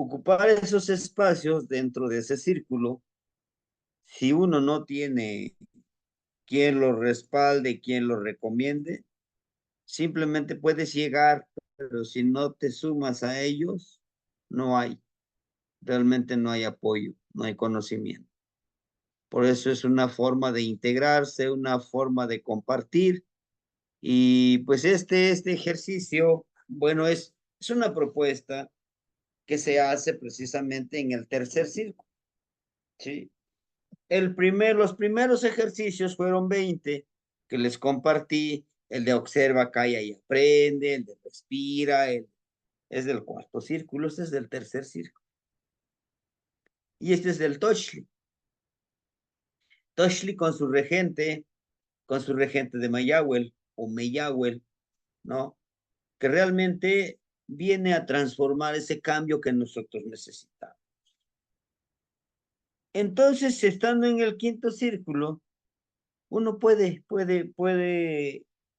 ocupar esos espacios dentro de ese círculo, si uno no tiene quien lo respalde, quien lo recomiende, simplemente puedes llegar, pero si no te sumas a ellos, no hay, realmente no hay apoyo, no hay conocimiento. Por eso es una forma de integrarse, una forma de compartir. Y pues este ejercicio, bueno, es una propuesta que se hace precisamente en el tercer círculo, ¿sí? Los primeros ejercicios fueron 20 que les compartí, el de observa, calla y aprende, el de respira, es del cuarto círculo, este es del tercer círculo. Y este es del Toshli. Toshli con su regente de Mayagüel o Meyagüel, ¿no? Que realmente viene a transformar ese cambio que nosotros necesitamos. Entonces, estando en el quinto círculo, uno puede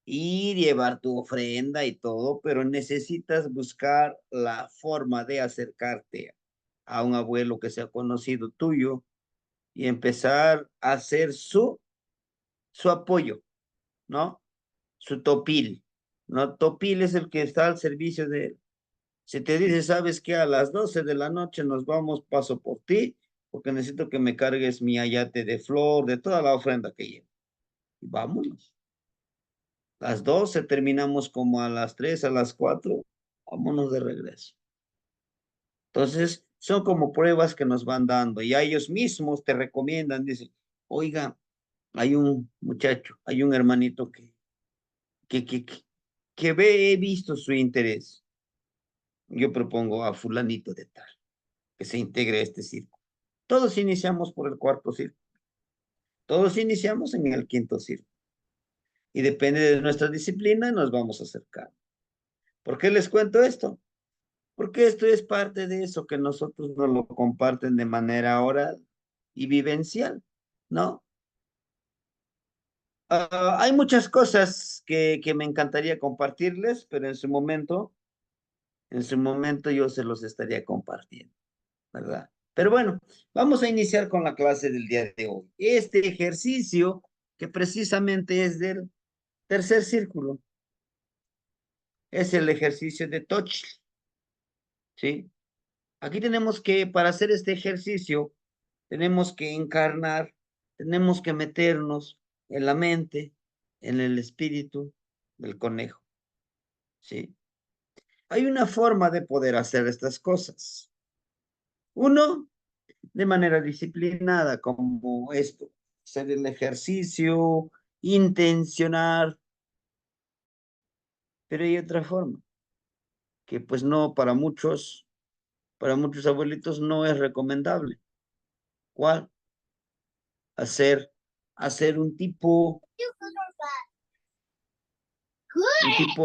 ir, llevar tu ofrenda y todo, pero necesitas buscar la forma de acercarte a un abuelo que sea conocido tuyo y empezar a hacer su apoyo, ¿no? Su topil, ¿no? Topil es el que está al servicio de él. Si te dice, sabes que a las 12 de la noche nos vamos, paso por ti, porque necesito que me cargues mi ayate de flor, de toda la ofrenda que llevo. Y vámonos. Las 12 terminamos como a las 3, a las 4, vámonos de regreso. Entonces, son como pruebas que nos van dando y a ellos mismos te recomiendan, dicen, oiga, hay un muchacho, hay un hermanito que, que, que, he visto su interés. Yo propongo a fulanito de tal, que se integre a este círculo. Todos iniciamos por el cuarto círculo, todos iniciamos en el quinto círculo y depende de nuestra disciplina nos vamos a acercar. ¿Por qué les cuento esto? Porque esto es parte de eso que nosotros nos lo comparten de manera oral y vivencial, ¿no? Hay muchas cosas que me encantaría compartirles, pero en su momento yo se los estaría compartiendo, ¿verdad? Pero bueno, vamos a iniciar con la clase del día de hoy. Este ejercicio que precisamente es del tercer círculo, es el ejercicio de Touch, ¿sí? Aquí tenemos que, para hacer este ejercicio, tenemos que encarnar, tenemos que meternos en la mente, en el espíritu del conejo, ¿sí? Hay una forma de poder hacer estas cosas. Uno, de manera disciplinada, como esto, hacer el ejercicio, intencionar, pero hay otra forma, que pues no, para muchos abuelitos no es recomendable. ¿Cuál? Hacer, hacer un tipo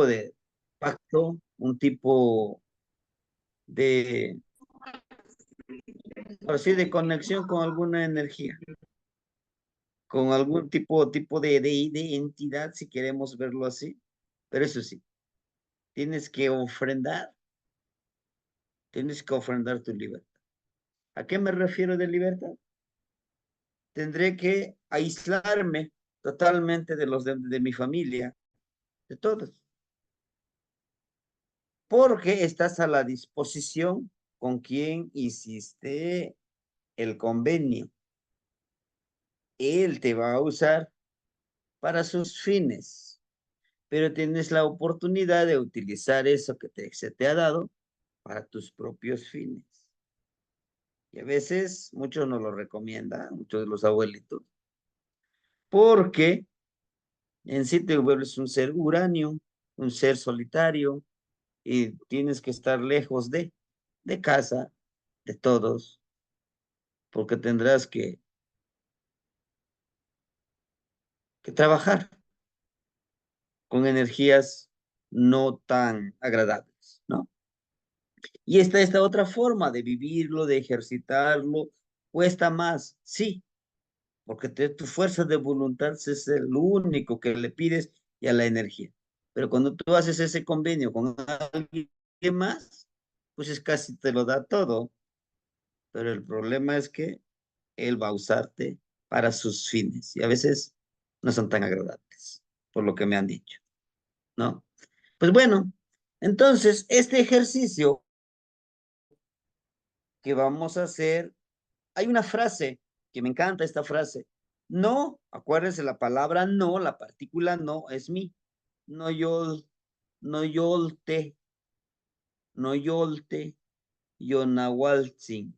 de pacto, un tipo de, así, de conexión con alguna energía, con algún tipo de entidad, si queremos verlo así. Pero eso sí, tienes que ofrendar tu libertad. ¿A qué me refiero de libertad? Tendré que aislarme totalmente de los de mi familia, de todos, porque estás a la disposición con quien hiciste el convenio. Él te va a usar para sus fines, pero tienes la oportunidad de utilizar eso que se te ha dado para tus propios fines. Y a veces muchos nos lo recomiendan, muchos de los abuelitos, porque en sí te vuelves un ser uranio, un ser solitario, y tienes que estar lejos de casa, de todos, porque tendrás que trabajar con energías no tan agradables, ¿no? Y esta otra forma de vivirlo, de ejercitarlo, cuesta más, sí, porque tu fuerza de voluntad es el único que le pides y a la energía. Pero cuando tú haces ese convenio con alguien más, pues es casi te lo da todo, pero el problema es que él va a usarte para sus fines y a veces no son tan agradables, por lo que me han dicho, ¿no? Pues bueno, entonces este ejercicio que vamos a hacer, hay una frase que me encanta esta frase. No, acuérdense la palabra no, la partícula no es mi. No yo, no yolte, no yolte, yo nahualtzin.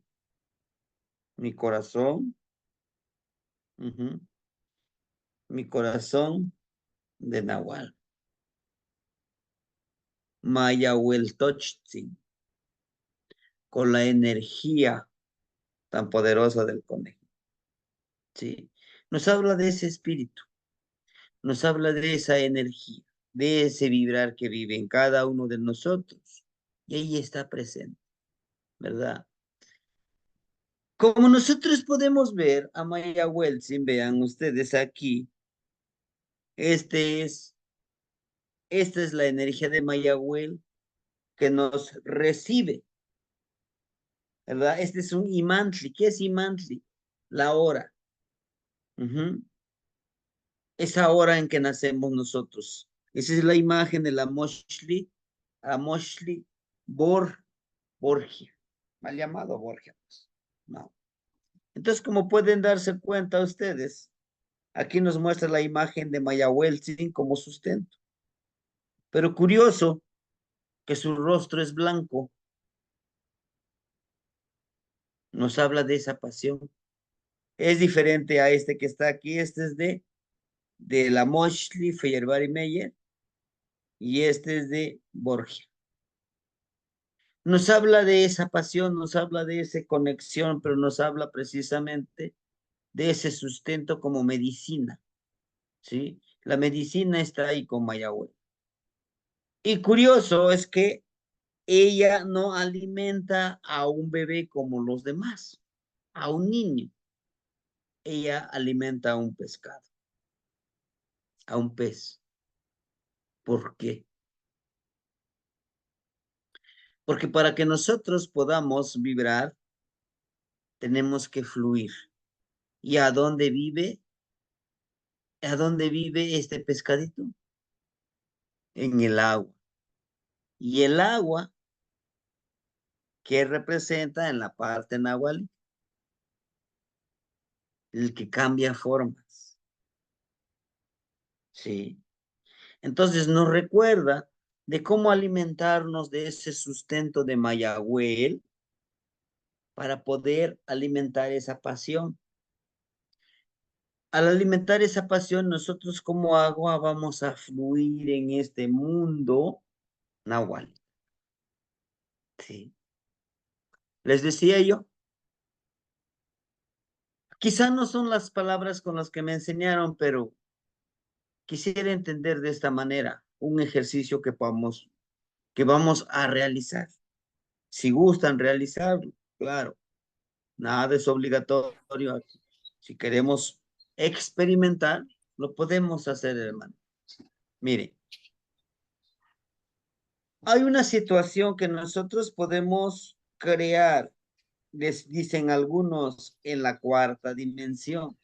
Mi corazón, ujú, mi corazón de nahual. Mayahueltochtzin, con la energía tan poderosa del conejo. ¿Sí? Nos habla de ese espíritu, nos habla de esa energía, de ese vibrar que vive en cada uno de nosotros. Y ahí está presente, ¿verdad? Como nosotros podemos ver a Mayahueltzin, vean ustedes aquí, este es, esta es la energía de Mayahuel que nos recibe, ¿verdad? Este es un imantli. ¿Qué es imantli? La hora. Ujú. Esa hora en que nacemos nosotros. Esa es la imagen de la Moshli Borgia, mal llamado Borgia, pues. No. Entonces, como pueden darse cuenta ustedes, aquí nos muestra la imagen de Mayahueltzin como sustento. Pero curioso que su rostro es blanco, nos habla de esa pasión. Es diferente a este que está aquí, este es de la Moshli Feyerabadi Meyer y este es de Borgia. Nos habla de esa pasión, nos habla de esa conexión, pero nos habla precisamente de ese sustento como medicina, ¿sí? La medicina está ahí con Mayahuel. Y curioso es que ella no alimenta a un bebé como los demás, a un niño. Ella alimenta a un pescado, a un pez. ¿Por qué? Porque para que nosotros podamos vibrar, tenemos que fluir. ¿Y a dónde vive? ¿A dónde vive este pescadito? En el agua. Y el agua, ¿qué representa en la parte nahual? El que cambia formas. ¿Sí? Entonces nos recuerda de cómo alimentarnos de ese sustento de Mayahuel para poder alimentar esa pasión. Al alimentar esa pasión, nosotros como agua vamos a fluir en este mundo nahual. Sí. Les decía yo, quizá no son las palabras con las que me enseñaron, pero quisiera entender de esta manera un ejercicio que vamos a realizar. Si gustan realizarlo, claro, nada es obligatorio aquí. Si queremos experimentar, lo podemos hacer, hermano. Mire, hay una situación que nosotros podemos crear, les dicen algunos, en la cuarta dimensión.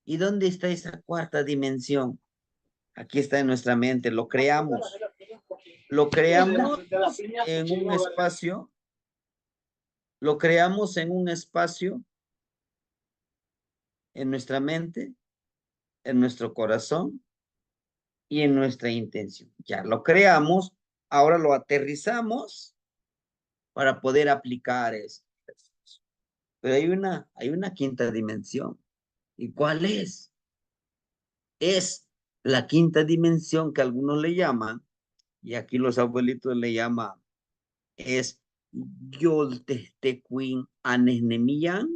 ¿Y dónde está esa cuarta dimensión? Aquí está en nuestra mente, lo creamos. Lo creamos en un espacio, lo creamos en un espacio, en nuestra mente, en nuestro corazón y en nuestra intención. Ya lo creamos, ahora lo aterrizamos para poder aplicar eso. Pero hay una quinta dimensión. ¿Y cuál es? Es la quinta dimensión que algunos le llaman, y aquí los abuelitos le llaman, es Yoltestecuin Anesnemian.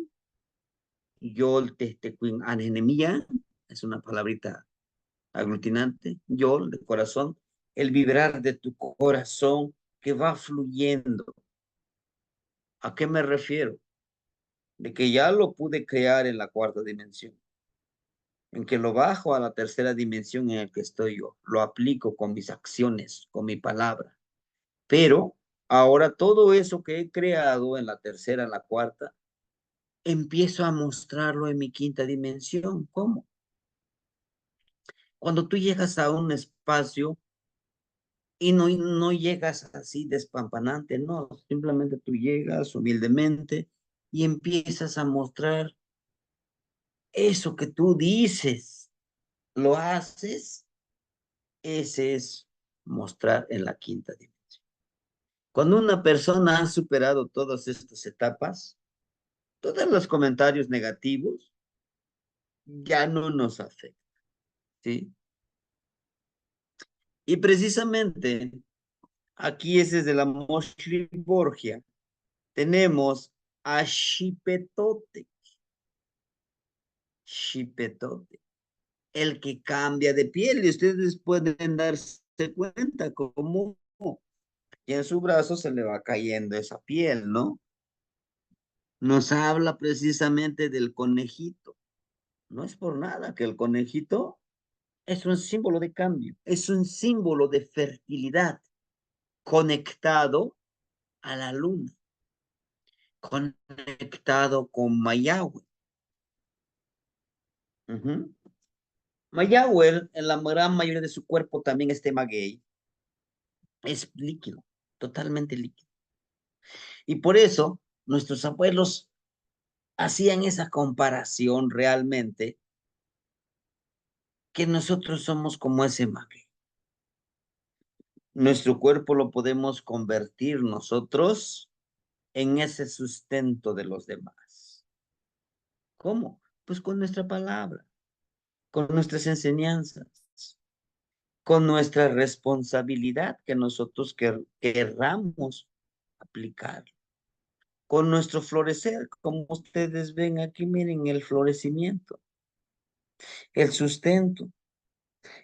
Yoltestecuin Anesnemian es una palabrita aglutinante. Yol, de corazón, el vibrar de tu corazón que va fluyendo. ¿A qué me refiero? De que ya lo pude crear en la cuarta dimensión, en que lo bajo a la tercera dimensión en la que estoy yo, lo aplico con mis acciones, con mi palabra, pero Ahora todo eso que he creado en la tercera, en la cuarta, empiezo a mostrarlo en mi quinta dimensión. ¿Cómo? Cuando tú llegas a un espacio y no llegas así despampanante, no, simplemente tú llegas humildemente y empiezas a mostrar eso que tú dices, lo haces, ese es mostrar en la quinta dimensión. Cuando una persona ha superado todas estas etapas, todos los comentarios negativos ya no nos afectan, ¿sí? Y precisamente aquí es desde la Moshri Borgia, tenemos a Shipetote, Shipetote, el que cambia de piel, y ustedes pueden darse cuenta cómo y en su brazo se le va cayendo esa piel, ¿no? Nos habla precisamente del conejito. No es por nada que el conejito es un símbolo de cambio, es un símbolo de fertilidad conectado a la luna, conectado con Mayahweh. Uh-huh. Mayahweh, en la gran mayoría de su cuerpo también es tema gay, es líquido, totalmente líquido. Y por eso nuestros abuelos hacían esa comparación realmente, que nosotros somos como ese maguey. Nuestro cuerpo lo podemos convertir nosotros en ese sustento de los demás. ¿Cómo? Pues con nuestra palabra, con nuestras enseñanzas, con nuestra responsabilidad que nosotros querramos aplicar, con nuestro florecer, como ustedes ven aquí, miren el florecimiento, el sustento,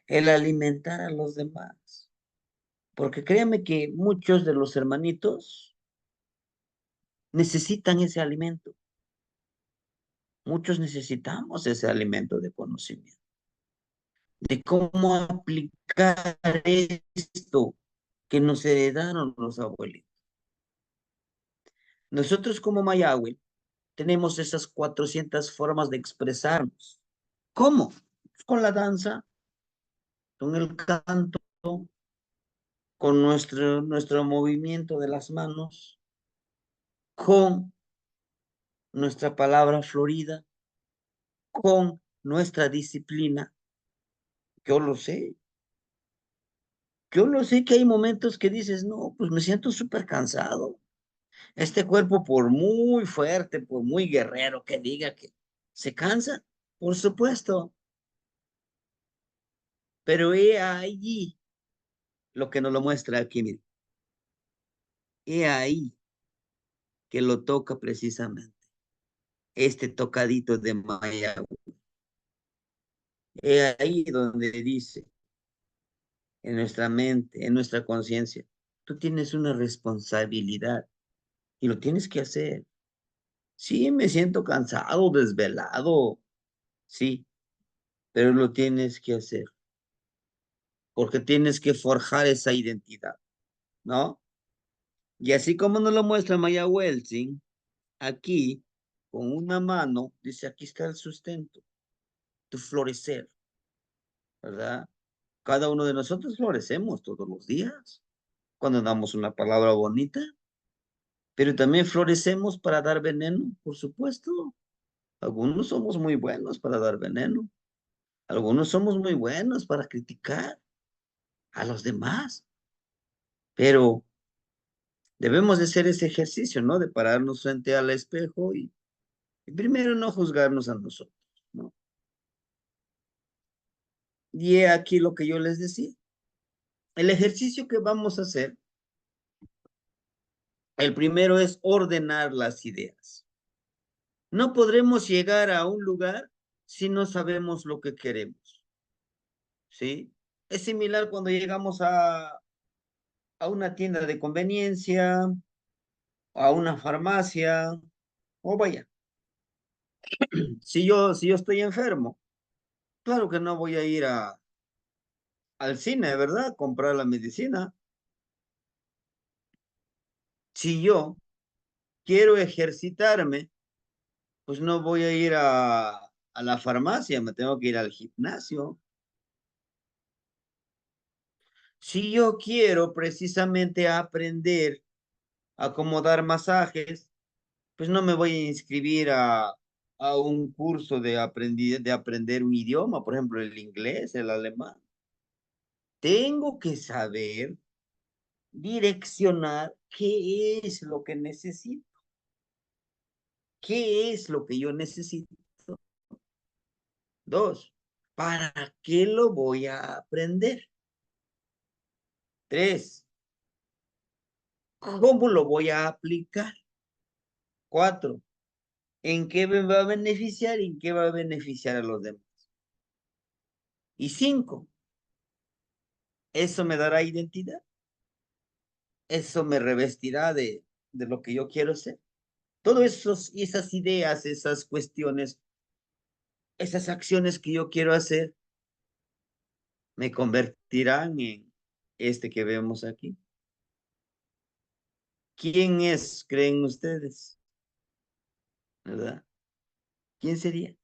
el alimentar a los demás. Porque créanme que muchos de los hermanitos necesitan ese alimento. Muchos necesitamos ese alimento de conocimiento, de cómo aplicar esto que nos heredaron los abuelitos. Nosotros como Mayahweh tenemos esas 400 formas de expresarnos. ¿Cómo? Con la danza, con el canto, con nuestro movimiento de las manos, con nuestra palabra florida, con nuestra disciplina. Yo lo sé. Yo lo sé que hay momentos que dices, no, pues me siento súper cansado. Este cuerpo, por muy fuerte, por muy guerrero que diga que se cansa, por supuesto. Pero he ahí lo que nos lo muestra aquí, mire. He ahí que lo toca precisamente. Este tocadito de Maya. He ahí donde dice, en nuestra mente, en nuestra conciencia, tú tienes una responsabilidad y lo tienes que hacer. Sí, me siento cansado, desvelado, sí, pero lo tienes que hacer porque tienes que forjar esa identidad, ¿no? Y así como nos lo muestra Maya Welsing, aquí, con una mano, dice, aquí está el sustento, tu florecer, ¿verdad? Cada uno de nosotros florecemos todos los días cuando damos una palabra bonita, pero también florecemos para dar veneno, por supuesto. Algunos somos muy buenos para dar veneno, algunos somos muy buenos para criticar a los demás, pero debemos de hacer ese ejercicio, ¿no? De pararnos frente al espejo y primero no juzgarnos a nosotros, ¿no? Y he aquí lo que yo les decía. El ejercicio que vamos a hacer, el primero es ordenar las ideas. No podremos llegar a un lugar si no sabemos lo que queremos, ¿sí? Es similar cuando llegamos a una tienda de conveniencia, a una farmacia, o vaya, si yo estoy enfermo, claro que no voy a ir al cine, ¿verdad? Comprar la medicina. Si yo quiero ejercitarme, pues no voy a ir a la farmacia, me tengo que ir al gimnasio. Si yo quiero precisamente aprender a cómo dar masajes, pues no me voy a inscribir a un curso de aprender un idioma, por ejemplo, el inglés, el alemán. Tengo que saber direccionar qué es lo que necesito, qué es lo que yo necesito. Dos, ¿para qué lo voy a aprender? Tres, ¿cómo lo voy a aplicar? Cuatro, ¿en qué me va a beneficiar y en qué va a beneficiar a los demás? Y cinco, ¿eso me dará identidad? ¿Eso me revestirá de lo que yo quiero ser? Todas esas ideas, esas cuestiones, esas acciones que yo quiero hacer, me convertirán en este que vemos aquí. ¿Quién es, creen ustedes? ¿Verdad? ¿Quién sería?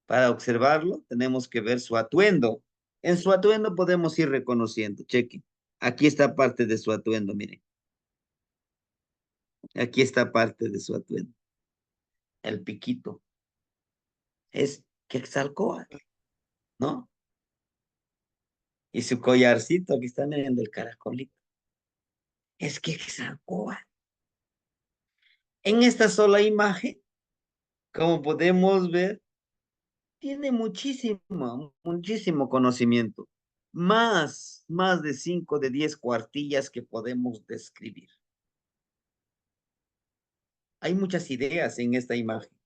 Para observarlo, tenemos que ver su atuendo. En su atuendo podemos ir reconociendo. Cheque. Aquí está parte de su atuendo, miren. Aquí está parte de su atuendo. El piquito. Es Quetzalcóatl, ¿no? Y su collarcito, aquí está, miren, del caracolito. Es Quetzalcóatl. En esta sola imagen, como podemos ver, tiene muchísimo conocimiento. Más de 5 de 10 cuartillas que podemos describir. Hay muchas ideas en esta imagen.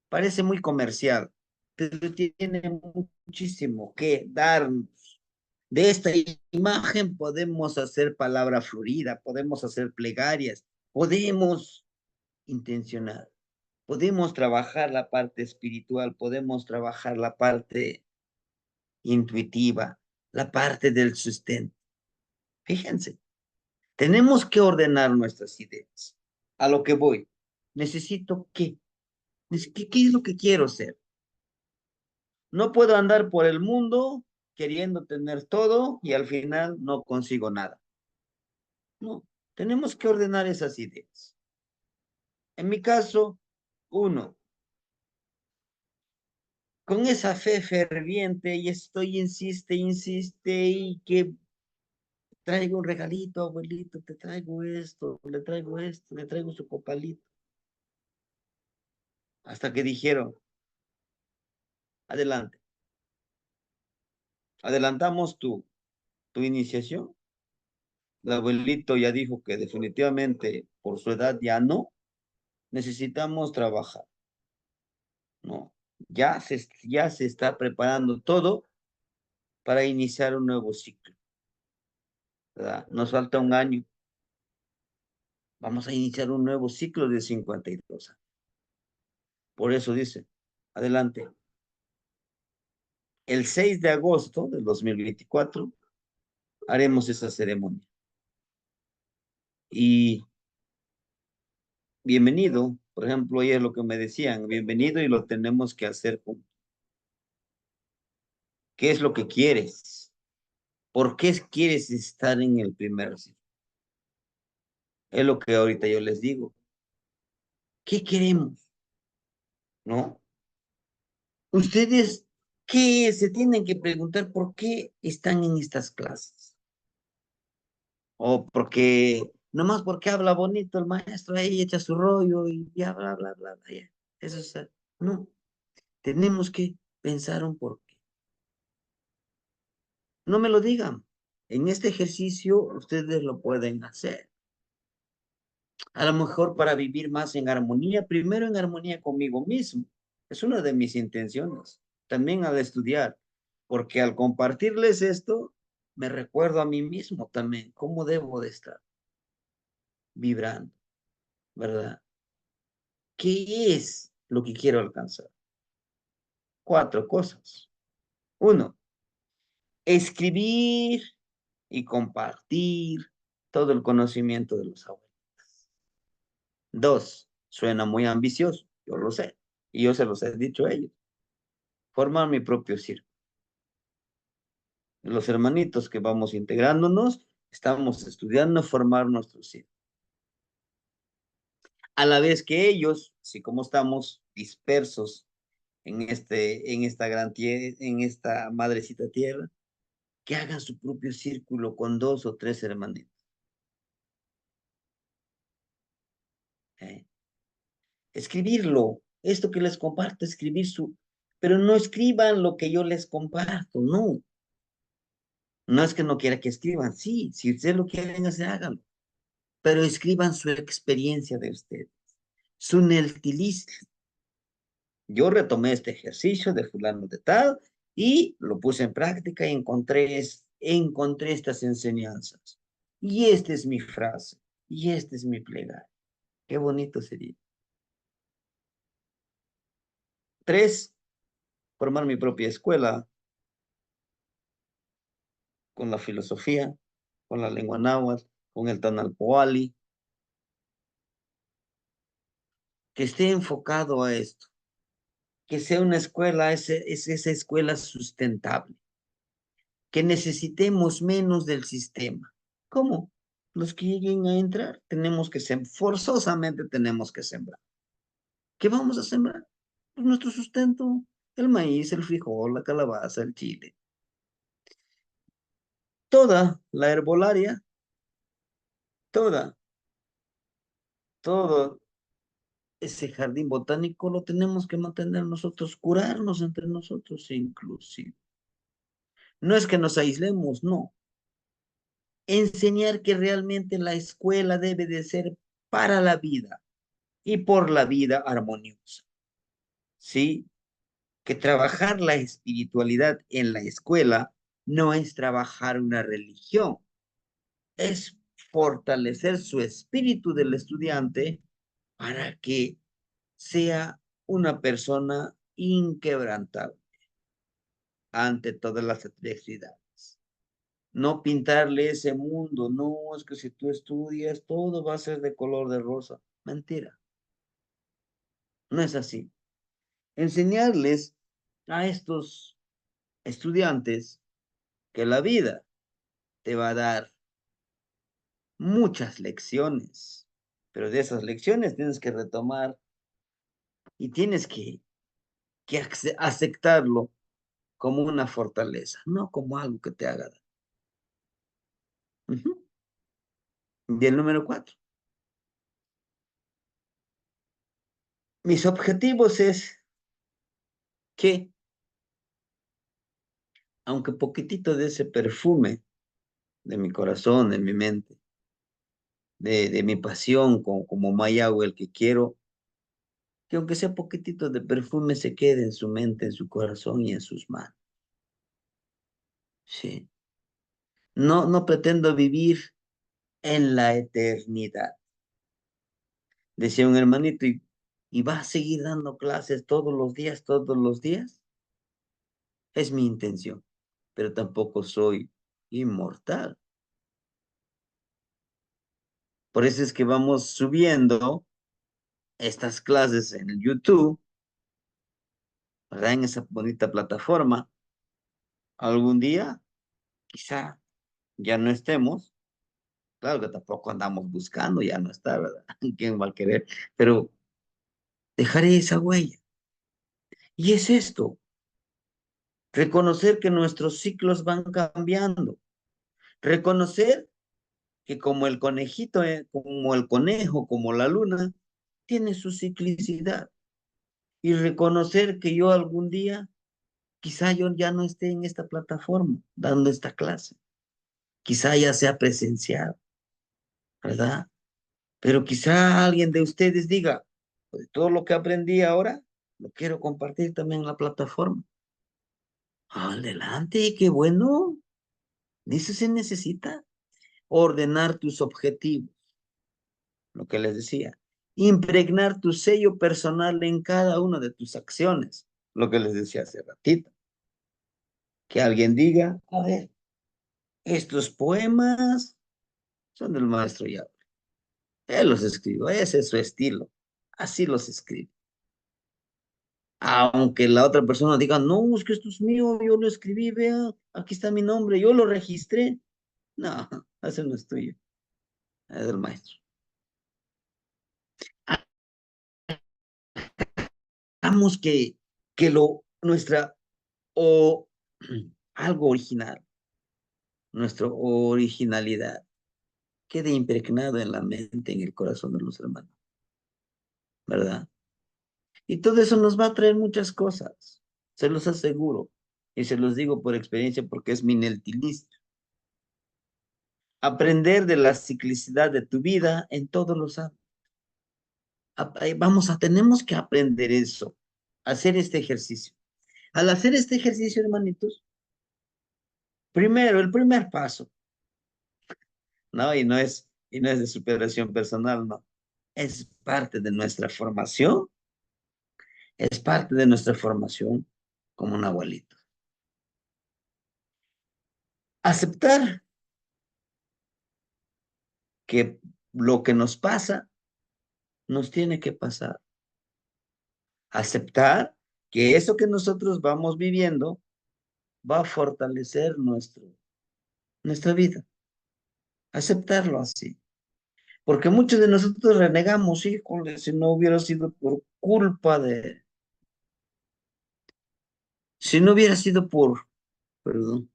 Parece muy comercial, pero tiene muchísimo que darnos. De esta imagen podemos hacer palabra fluida, podemos hacer plegarias, podemos intencionar, podemos trabajar la parte espiritual, podemos trabajar la parte intuitiva, la parte del sustento. Fíjense, tenemos que ordenar nuestras ideas. A lo que voy, necesito qué. ¿Qué es lo que quiero ser? No puedo andar por el mundo queriendo tener todo y al final no consigo nada. No, tenemos que ordenar esas ideas. En mi caso, uno, con esa fe ferviente y estoy, insiste y que traigo un regalito, abuelito, te traigo esto, le traigo esto, le traigo su copalito. Hasta que dijeron, adelante, adelantamos tu iniciación. El abuelito ya dijo que definitivamente por su edad ya no, necesitamos trabajar, ¿no? Ya se está preparando todo para iniciar un nuevo ciclo, ¿verdad? Nos falta un año. Vamos a iniciar un nuevo ciclo de 52 años. Por eso dice, adelante. El 6 de agosto del 2024 haremos esa ceremonia. Y bienvenido, por ejemplo, ayer lo que me decían, bienvenido y lo tenemos que hacer juntos. ¿Qué es lo que quieres? ¿Por qué quieres estar en el primer ciclo? Es lo que ahorita yo les digo. ¿Qué queremos? ¿No? Ustedes, ¿qué se tienen que preguntar por qué están en estas clases? O porque, nomás porque habla bonito el maestro ahí echa su rollo y ya, bla, ya. Eso es, no, tenemos que pensar un por qué. No me lo digan. En este ejercicio ustedes lo pueden hacer. A lo mejor para vivir más en armonía, primero en armonía conmigo mismo. Es una de mis intenciones. También al estudiar, porque al compartirles esto, me recuerdo a mí mismo también cómo debo de estar vibrando, ¿verdad? ¿Qué es lo que quiero alcanzar? Cuatro cosas. Uno, escribir y compartir todo el conocimiento de los abuelos. Dos, suena muy ambicioso, yo lo sé, y yo se los he dicho a ellos. Formar mi propio círculo. Los hermanitos que vamos integrándonos, estamos estudiando formar nuestro círculo. A la vez que ellos, así como estamos dispersos en esta gran tierra, en esta madrecita tierra, que hagan su propio círculo con dos o tres hermanitos. ¿Eh? Escribirlo, esto que les comparto, escribir su, pero no escriban lo que yo les comparto, no. No es que no quiera que escriban, sí, si ustedes lo quieren hacer, háganlo, pero escriban su experiencia de ustedes, su neltilis. Yo retomé este ejercicio de fulano de tal y lo puse en práctica y encontré estas enseñanzas. Y esta es mi frase, y esta es mi plegaria. Qué bonito sería. Tres, formar mi propia escuela con la filosofía, con la lengua náhuatl, con el tanalpoali, que esté enfocado a esto, que sea una escuela, es esa escuela sustentable, que necesitemos menos del sistema. ¿Cómo? Los que lleguen a entrar, tenemos que forzosamente tenemos que sembrar. ¿Qué vamos a sembrar? Pues nuestro sustento, el maíz, el frijol, la calabaza, el chile. Toda la herbolaria, toda, todo ese jardín botánico lo tenemos que mantener nosotros, curarnos entre nosotros inclusive. No es que nos aislemos, no. Enseñar que realmente la escuela debe de ser para la vida y por la vida armoniosa. ¿Sí? Que trabajar la espiritualidad en la escuela no es trabajar una religión, es fortalecer su espíritu del estudiante para que sea una persona inquebrantable ante todas las adversidades. No pintarle ese mundo, no, es que si tú estudias todo va a ser de color de rosa. Mentira, no es así. Enseñarles a estos estudiantes que la vida te va a dar muchas lecciones, pero de esas lecciones tienes que retomar y tienes que aceptarlo como una fortaleza, no como algo que te haga daño. Ujú. Y el número cuatro. Mis objetivos es que, aunque poquitito de ese perfume de mi corazón, de mi mente, de mi pasión como Mayagüe, el que quiero, que aunque sea poquitito de perfume se quede en su mente, en su corazón y en sus manos. Sí. No, no pretendo vivir en la eternidad. Decía un hermanito, y va a seguir dando clases todos los días. Es mi intención, pero tampoco soy inmortal. Por eso es que vamos subiendo estas clases en el YouTube, ¿verdad? En esa bonita plataforma. Algún día, quizá ya no estemos. Claro que tampoco andamos buscando, ya no está, ¿verdad? ¿Quién va a querer? Pero dejaré esa huella. Y es esto, reconocer que nuestros ciclos van cambiando, reconocer que como el conejito, como el conejo, como la luna, tiene su ciclicidad y reconocer que yo algún día, quizá yo ya no esté en esta plataforma dando esta clase, quizá ya sea presencial, ¿verdad? Pero quizá alguien de ustedes diga, pues todo lo que aprendí ahora, lo quiero compartir también en la plataforma. Adelante, qué bueno. De eso se necesita. Ordenar tus objetivos, lo que les decía. Impregnar tu sello personal en cada una de tus acciones, lo que les decía hace ratito. Que alguien diga, a ver, Estos poemas son del maestro Yahweh. Él los escribió, ese es su estilo. Así los escribe. Aunque la otra persona diga, no, es que esto es mío, yo lo escribí, vea, aquí está mi nombre, yo lo registré. No, ese no es tuyo, es del maestro. Hagamos que nuestra, o algo original, nuestra originalidad, quede impregnado en la mente, en el corazón de los hermanos, ¿verdad? Y todo eso nos va a traer muchas cosas, se los aseguro, y se los digo por experiencia porque es mi neltilista. Aprender de la ciclicidad de tu vida en todos los ámbitos. Tenemos que aprender eso, hacer este ejercicio. Al hacer este ejercicio, hermanitos, primero, el primer paso, ¿no? Y no es de superación personal, no. Es parte de nuestra formación, es parte de nuestra formación como un abuelito. Aceptar que lo que nos pasa, nos tiene que pasar. Aceptar que eso que nosotros vamos viviendo va a fortalecer nuestra vida. Aceptarlo así. Porque muchos de nosotros renegamos, híjole, si no hubiera sido por culpa si no hubiera sido perdón,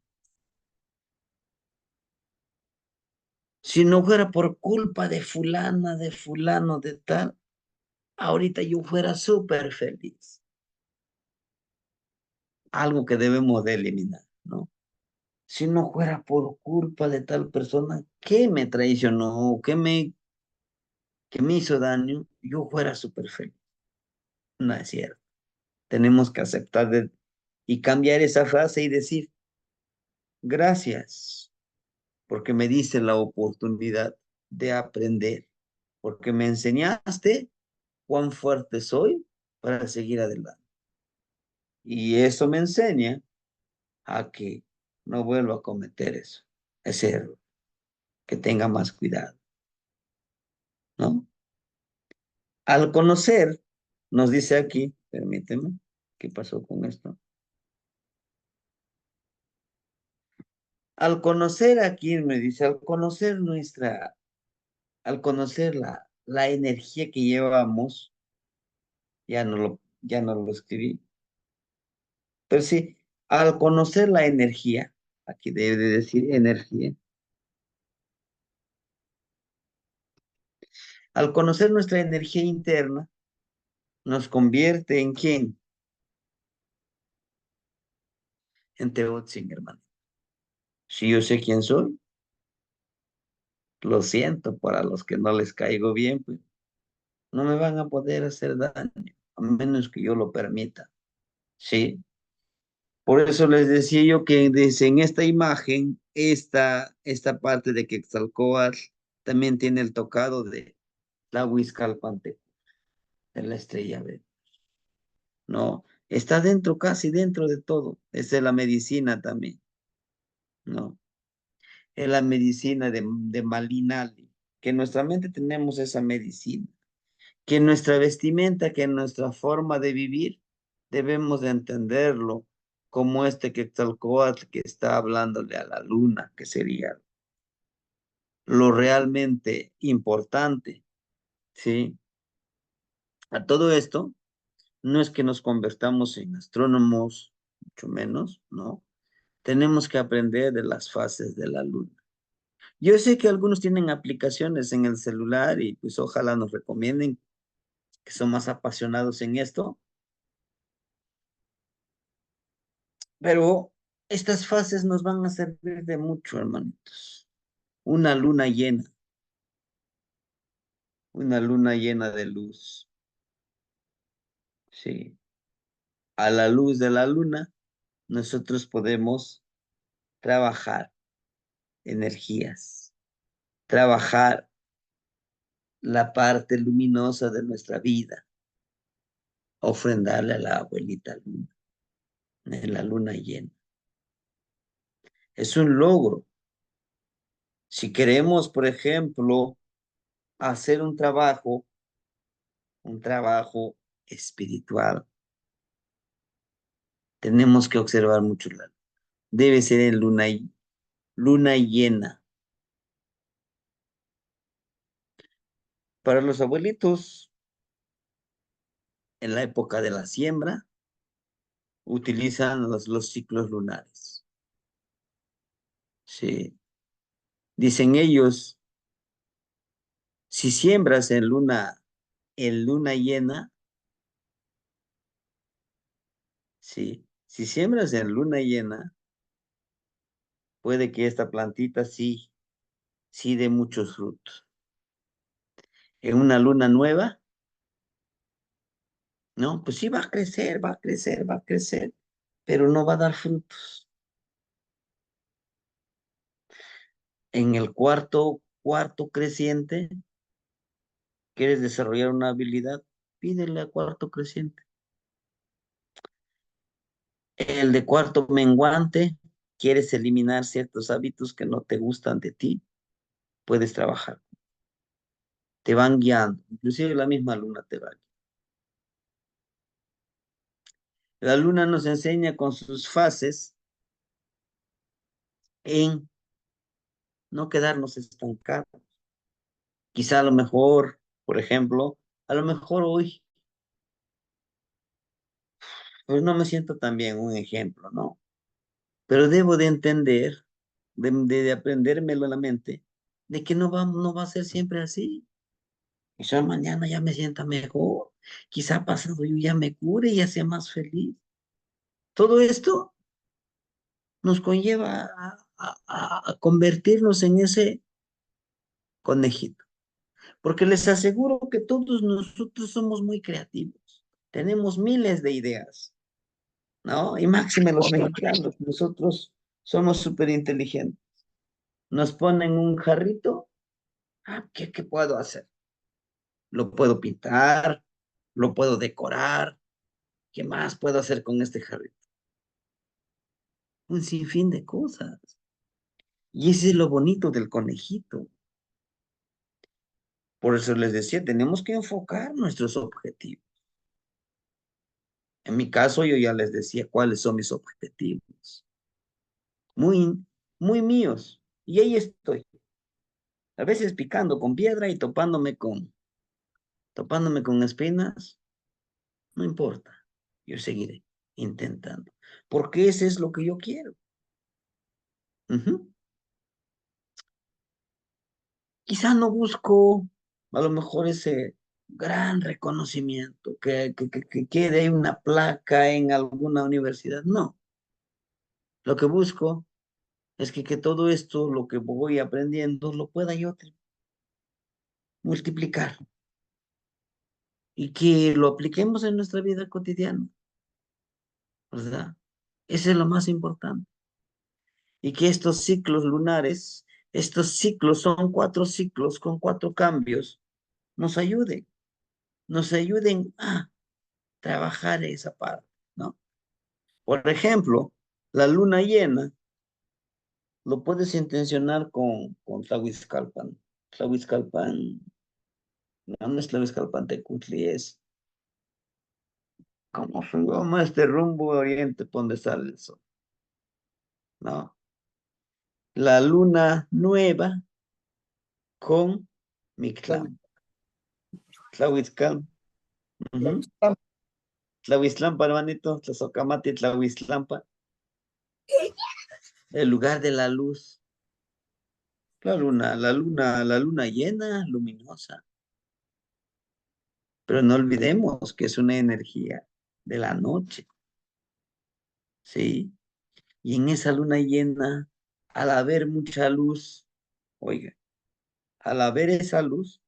si no fuera por culpa de fulana, de fulano, de tal, ahorita yo fuera súper feliz. Algo que debemos de eliminar, ¿no? Si no fuera por culpa de tal persona que me traicionó, que me hizo daño, yo fuera súper feliz. No es cierto. Tenemos que aceptar y cambiar esa frase y decir, gracias, porque me diste la oportunidad de aprender, porque me enseñaste cuán fuerte soy para seguir adelante. Y eso me enseña a que no vuelva a cometer eso, ese error, que tenga más cuidado, ¿no? Al conocer, nos dice aquí, permíteme, ¿qué pasó con esto? Al conocer aquí, me dice, al conocer la energía que llevamos, ya no lo escribí, pero sí, al conocer la energía, aquí debe de decir energía, al conocer nuestra energía interna, nos convierte en quién? En Teotzin, hermano. Si yo sé quién soy, lo siento para los que no les caigo bien, pues no me van a poder hacer daño, a menos que yo lo permita, ¿sí? Por eso les decía yo que desde en esta imagen, esta parte de Quetzalcóatl también tiene el tocado de la Huizcalpante, de la estrella B, ¿no? Está dentro, casi dentro de todo. Esa es la medicina también, ¿no? Es la medicina de Malinali, que en nuestra mente tenemos esa medicina, que en nuestra vestimenta, que en nuestra forma de vivir, debemos de entenderlo como este Quetzalcóatl que está hablándole a la luna, que sería lo realmente importante, ¿sí? A todo esto, no es que nos convertamos en astrónomos, mucho menos, ¿no? Tenemos que aprender de las fases de la luna. Yo sé que algunos tienen aplicaciones en el celular y pues ojalá nos recomienden que son más apasionados en esto, pero estas fases nos van a servir de mucho, hermanitos. Una luna llena, una luna llena de luz, sí. A la luz de la luna, nosotros podemos trabajar energías, trabajar la parte luminosa de nuestra vida, ofrendarle a la abuelita luna, en la luna llena. Es un logro, Si queremos, por ejemplo, hacer un trabajo espiritual, tenemos que observar mucho la luna. Debe ser en luna llena. Para los abuelitos, en la época de la siembra, utilizan los ciclos lunares. Sí. Dicen ellos, si siembras en luna llena, sí, si siembras en luna llena, puede que esta plantita sí dé muchos frutos. En una luna nueva, no, pues sí va a crecer, va a crecer, va a crecer, pero no va a dar frutos. En el cuarto creciente, ¿quieres desarrollar una habilidad? Pídele a cuarto creciente. El de cuarto menguante, ¿quieres eliminar ciertos hábitos que no te gustan de ti? Puedes trabajar. Te van guiando, inclusive la misma luna te va guiando. La luna nos enseña con sus fases en no quedarnos estancados. Quizá a lo mejor, por ejemplo, a lo mejor hoy, pues no me siento tan bien, un ejemplo, ¿no? Pero debo de entender, de aprendérmelo a la mente, de que no va a ser siempre así. Quizá mañana ya me sienta mejor, quizá pasado yo ya me cure y ya sea más feliz. Todo esto nos conlleva a convertirnos en ese conejito. Porque les aseguro que todos nosotros somos muy creativos. Tenemos miles de ideas, ¿no? Y máxime los mexicanos, nosotros somos súper inteligentes. Nos ponen un jarrito, ¿qué puedo hacer? Lo puedo pintar, lo puedo decorar, ¿qué más puedo hacer con este jarrito? Un sinfín de cosas. Y ese es lo bonito del conejito. Por eso les decía, tenemos que enfocar nuestros objetivos. En mi caso, yo ya les decía cuáles son mis objetivos. Muy, muy míos. Y ahí estoy. A veces picando con piedra y topándome con espinas, no importa. Yo seguiré intentando. Porque ese es lo que yo quiero. Ujú. Quizá no busco a lo mejor ese gran reconocimiento, que quede ahí una placa en alguna universidad. No, lo que busco es que todo esto, lo que voy aprendiendo, lo pueda yo multiplicar y que lo apliquemos en nuestra vida cotidiana, ¿verdad? Ese es lo más importante. Y que estos ciclos lunares, estos ciclos son 4 ciclos con 4 cambios, nos ayuden a trabajar esa parte, ¿no? Por ejemplo, la luna llena lo puedes intencionar con Tlahuizcalpan. Tlahuizcalpan, no es Tlahuizcalpan Tecutli, es, ¿cómo se llama este rumbo oriente por donde sale el sol? ¿No? La luna nueva con Tlahuiz- Mictlán. Tlahuizcal, ujú. Tlahuiztam. Tlahuiztlampa, hermanito, Tlazocamati, Tlahuiztlampa, el lugar de la luz. La luna llena, luminosa. Pero no olvidemos que es una energía de la noche, ¿sí? Y en esa luna llena, al haber mucha luz, oiga, al haber esa luz,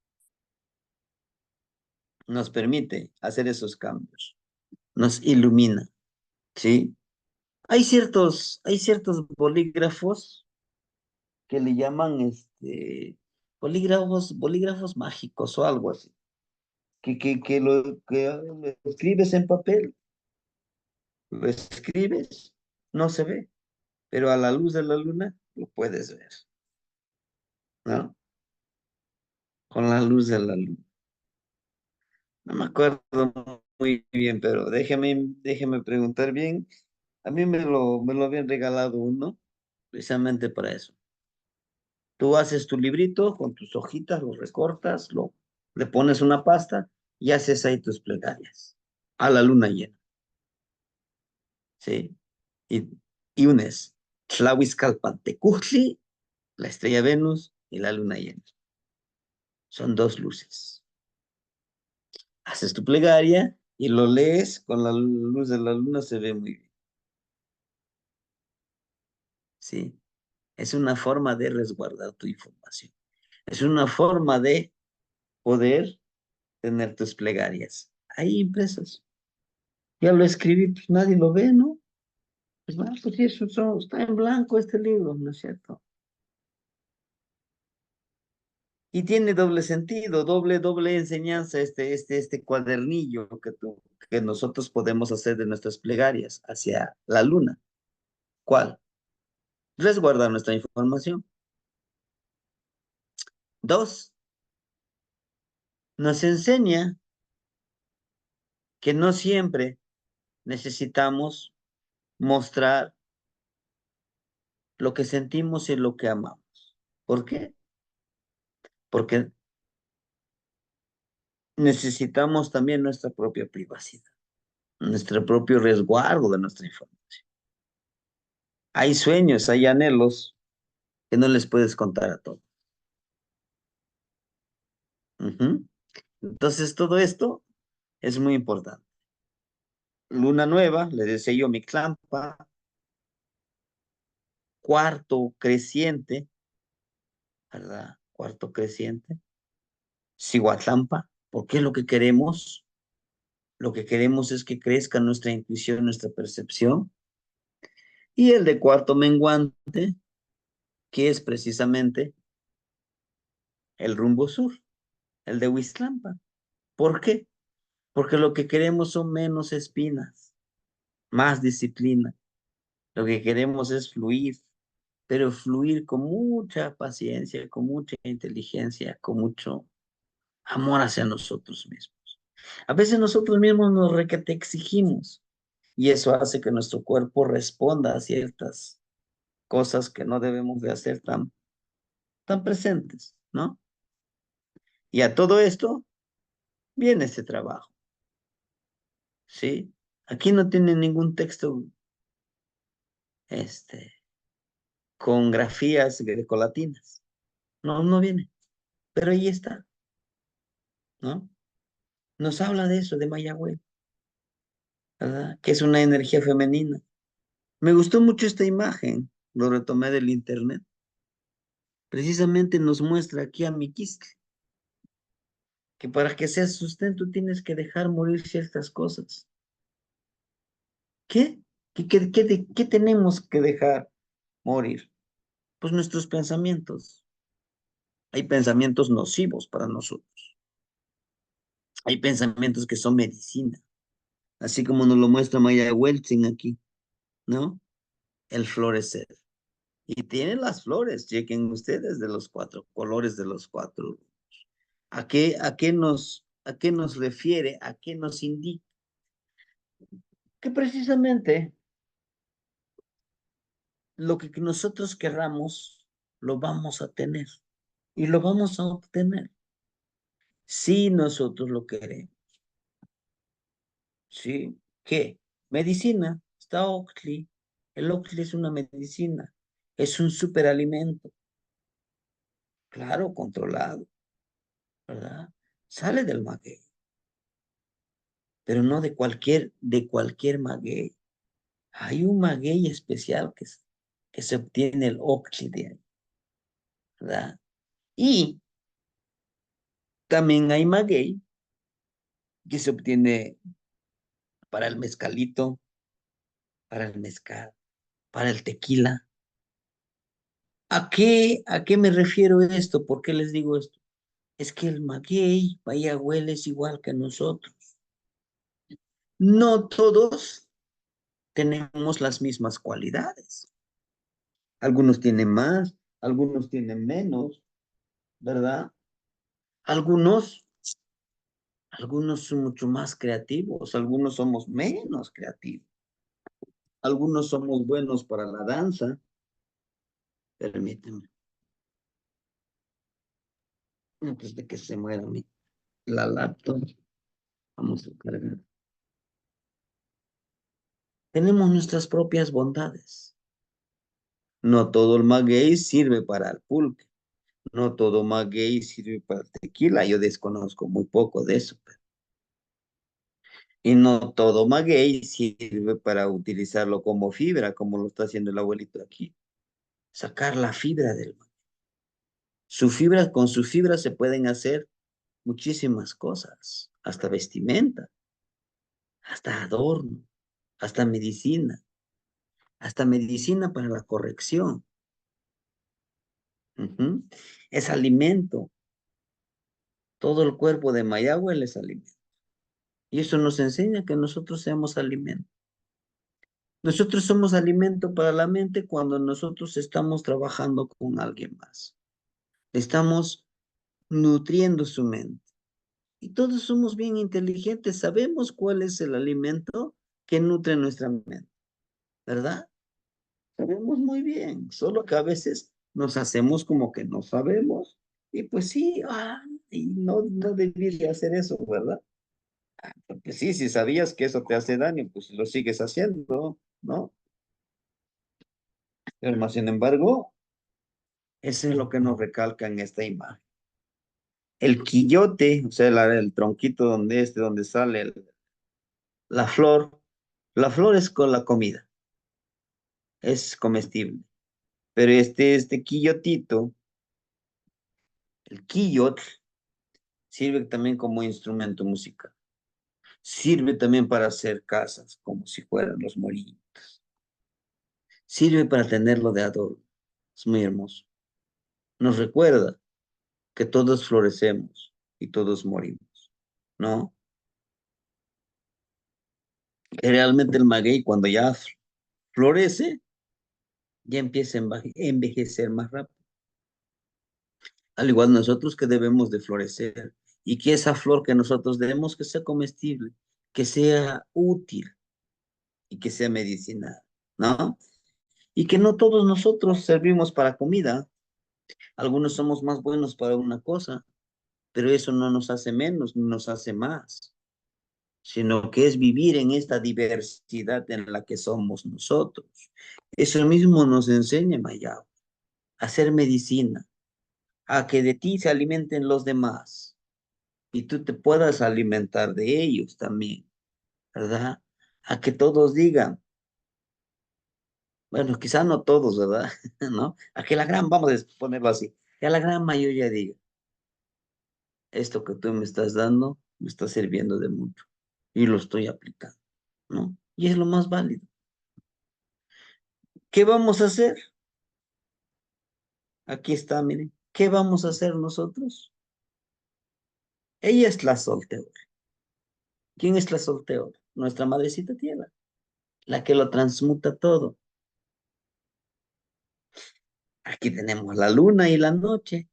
nos permite hacer esos cambios, nos ilumina, ¿sí? Hay ciertos bolígrafos que le llaman bolígrafos mágicos o algo así, que lo escribes en papel, lo escribes, no se ve, pero a la luz de la luna lo puedes ver. ¿no? Con la luz de la luna. No me acuerdo muy bien, pero déjeme preguntar bien. A mí me lo habían regalado uno, precisamente para eso. Tú haces tu librito con tus hojitas, lo recortas, le pones una pasta y haces ahí tus plegarias a la luna llena, ¿sí? Y, y unes Tlahuizcalpantecutli, la estrella Venus y la luna llena. Son dos luces. Haces tu plegaria y lo lees con la luz de la luna, se ve muy bien, ¿sí? Es una forma de resguardar tu información. Es una forma de poder tener tus plegarias ahí impresas. Ya lo escribí, pues nadie lo ve, ¿no? Pues, pues sí, está en blanco este libro, ¿no es cierto? Y tiene doble sentido, doble enseñanza este cuadernillo que nosotros podemos hacer de nuestras plegarias hacia la luna. ¿Cuál? Resguardar nuestra información. Dos, nos enseña que no siempre necesitamos mostrar lo que sentimos y lo que amamos. ¿Por qué? Porque necesitamos también nuestra propia privacidad, nuestro propio resguardo de nuestra información. Hay sueños, hay anhelos que no les puedes contar a todos. Ujú. Entonces, todo esto es muy importante. Luna nueva, le decía yo, mi clampa, cuarto creciente, ¿verdad? Cuarto creciente, Cihuatlampa, porque es lo que queremos. Lo que queremos es que crezca nuestra intuición, nuestra percepción. Y el de cuarto menguante, que es precisamente el rumbo sur, el de Huiztlampa. ¿Por qué? Porque lo que queremos son menos espinas, más disciplina. Lo que queremos es fluir, pero fluir con mucha paciencia, con mucha inteligencia, con mucho amor hacia nosotros mismos. A veces nosotros mismos nos requete exigimos y eso hace que nuestro cuerpo responda a ciertas cosas que no debemos de hacer tan presentes, ¿no? Y a todo esto viene este trabajo, ¿sí? Aquí no tiene ningún texto, este, con grafías grecolatinas. No, no viene, pero ahí está, ¿no? Nos habla de eso, de Mayagüez, ¿verdad? Que es una energía femenina. Me gustó mucho esta imagen, lo retomé del internet. Precisamente nos muestra aquí a Miquisque, que para que seas sustento tienes que dejar morir ciertas cosas. ¿Qué? ¿Qué tenemos que dejar morir? Pues nuestros pensamientos. Hay pensamientos nocivos para nosotros. Hay pensamientos que son medicina, así como nos lo muestra Maya Welching aquí, ¿no? El florecer. Y tiene las flores, chequen ustedes, de los cuatro colores de los cuatro. ¿A qué nos refiere? ¿A qué nos indica? Que precisamente lo que nosotros querramos, lo vamos a tener y lo vamos a obtener si nosotros lo queremos. ¿Sí? ¿Qué? Medicina. Está Oxley. El Oxley es una medicina. Es un superalimento. Claro, controlado, ¿verdad? Sale del maguey, pero no de cualquier maguey. Hay un maguey especial que se obtiene el Oxley de ahí, ¿verdad? Y también hay maguey que se obtiene para el mezcalito, para el mezcal, para el tequila. ¿A qué me refiero esto? ¿Por qué les digo esto? Es que el maguey, vaya, huele es igual que nosotros. No todos tenemos las mismas cualidades. Algunos tienen más, algunos tienen menos. ¿verdad? Algunos, algunos son mucho más creativos, algunos somos menos creativos, algunos somos buenos para la danza. Permíteme, antes de que se muera la laptop, vamos a cargar. Tenemos nuestras propias bondades. No todo el maguey sirve para el pulque. No todo maguey sirve para el tequila. Yo desconozco muy poco de eso. Y no todo maguey sirve para utilizarlo como fibra, como lo está haciendo el abuelito aquí. Sacar la fibra del maguey. Con su fibra se pueden hacer muchísimas cosas, hasta vestimenta, hasta adorno, hasta medicina para la corrección. Ujú. Es alimento. Todo el cuerpo de Mayagüe es alimento. Y eso nos enseña que nosotros seamos alimento. Nosotros somos alimento para la mente cuando nosotros estamos trabajando con alguien más. Estamos nutriendo su mente. Y todos somos bien inteligentes, sabemos cuál es el alimento que nutre nuestra mente, ¿verdad? Sabemos muy bien, solo que a veces nos hacemos como que no sabemos. Y pues sí, y no debí hacer eso, ¿verdad? Pues sí, si sabías que eso te hace daño, pues lo sigues haciendo, ¿no? Pero más sin embargo, eso es lo que nos recalca en esta imagen. El quillote, o sea, el tronquito donde sale la flor, la flor es con la comida, es comestible. Pero este quillotito, el quillot, sirve también como instrumento musical. Sirve también para hacer casas, como si fueran los morillos. Sirve para tenerlo de adorno. Es muy hermoso. Nos recuerda que todos florecemos y todos morimos, ¿no? Que realmente el maguey cuando ya florece, ya empieza a envejecer más rápido. Al igual nosotros que debemos de florecer y que esa flor que nosotros debemos que sea comestible, que sea útil y que sea medicinal, ¿no? Y que no todos nosotros servimos para comida. Algunos somos más buenos para una cosa, pero eso no nos hace menos ni nos hace más, sino que es vivir en esta diversidad en la que somos nosotros. Eso mismo nos enseña Mayao, a hacer medicina, a que de ti se alimenten los demás y tú te puedas alimentar de ellos también, ¿verdad? A que todos digan, bueno, quizá no todos, ¿verdad? ¿No? A que la gran, vamos a ponerlo así, que a la gran mayoría diga, esto que tú me estás dando me está sirviendo de mucho y lo estoy aplicando, ¿no? Y es lo más válido. ¿Qué vamos a hacer? Aquí está, miren. ¿Qué vamos a hacer nosotros? Ella es la solteora. ¿Quién es la solteora? Nuestra madrecita tierra, la que lo transmuta todo. Aquí tenemos la luna y la noche.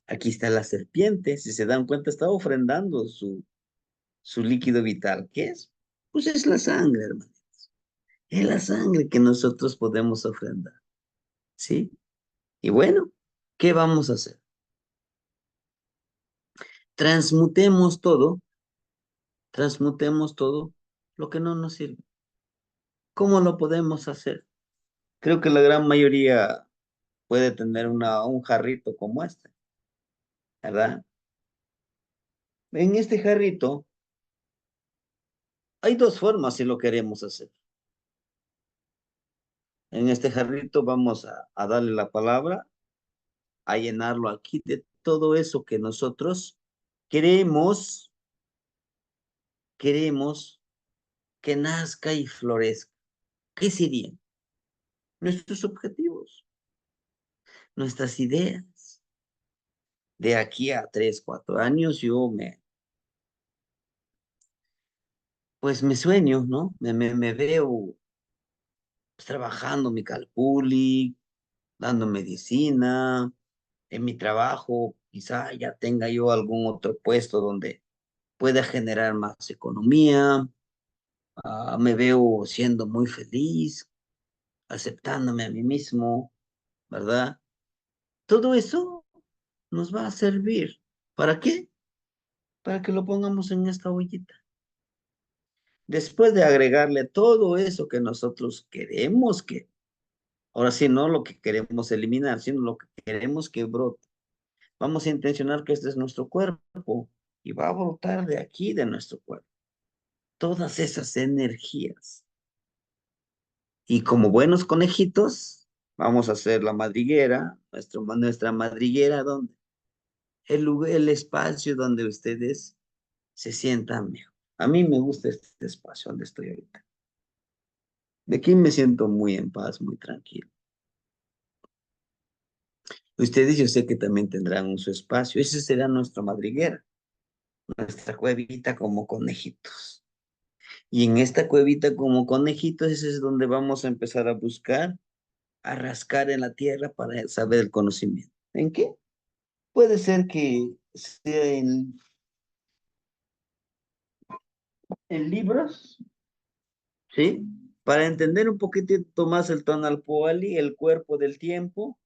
Aquí está la serpiente. Si se dan cuenta, está ofrendando su líquido vital. ¿Qué es? Pues es la sangre, hermano. Es la sangre que nosotros podemos ofrendar. ¿Sí? Y bueno, ¿qué vamos a hacer? Transmutemos todo, transmutemos todo lo que no nos sirve. ¿Cómo lo podemos hacer? Creo que la gran mayoría puede tener un jarrito como este, ¿verdad? En este jarrito hay dos formas si lo queremos hacer. En este jarrito vamos a darle la palabra, a llenarlo aquí de todo eso que nosotros queremos, queremos que nazca y florezca. ¿Qué serían? Nuestros objetivos, nuestras ideas. De aquí a 3, 4 años pues me sueño, ¿no? Me veo pues, trabajando mi calculi, dando medicina, en mi trabajo, quizá ya tenga yo algún otro puesto donde pueda generar más economía. Me veo siendo muy feliz, aceptándome a mí mismo, ¿verdad? Todo eso nos va a servir. ¿Para qué? Para que lo pongamos en esta ollita. Después de agregarle todo eso que nosotros queremos que, ahora sí, no lo que queremos eliminar, sino lo que queremos que brote. Vamos a intencionar que este es nuestro cuerpo y va a brotar de aquí, de nuestro cuerpo, todas esas energías. Y como buenos conejitos, vamos a hacer la madriguera, nuestra madriguera, donde el espacio donde ustedes se sientan mejor. A mí me gusta este espacio donde estoy ahorita. De aquí me siento muy en paz, muy tranquilo. Ustedes yo sé que también tendrán su espacio. Ese será nuestra madriguera, nuestra cuevita como conejitos. Y en esta cuevita como conejitos, ese es donde vamos a empezar a buscar, a rascar en la tierra para saber el conocimiento. ¿En qué? Puede ser que sea en libros, ¿sí? Para entender un poquitito más el tonal poali, el cuerpo del tiempo,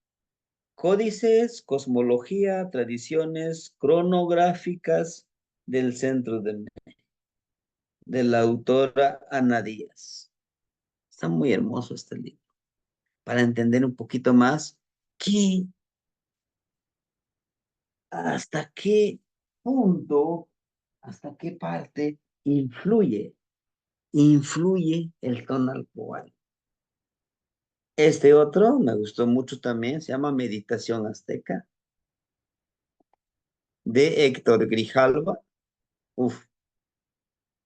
códices, cosmología, tradiciones cronográficas del centro de la autora Ana Díaz. Está muy hermoso este libro. Para entender un poquito más qué, hasta qué punto, hasta qué parte influye el tonal poal. Este otro me gustó mucho también, se llama Meditación Azteca, de Héctor Grijalva. Uf,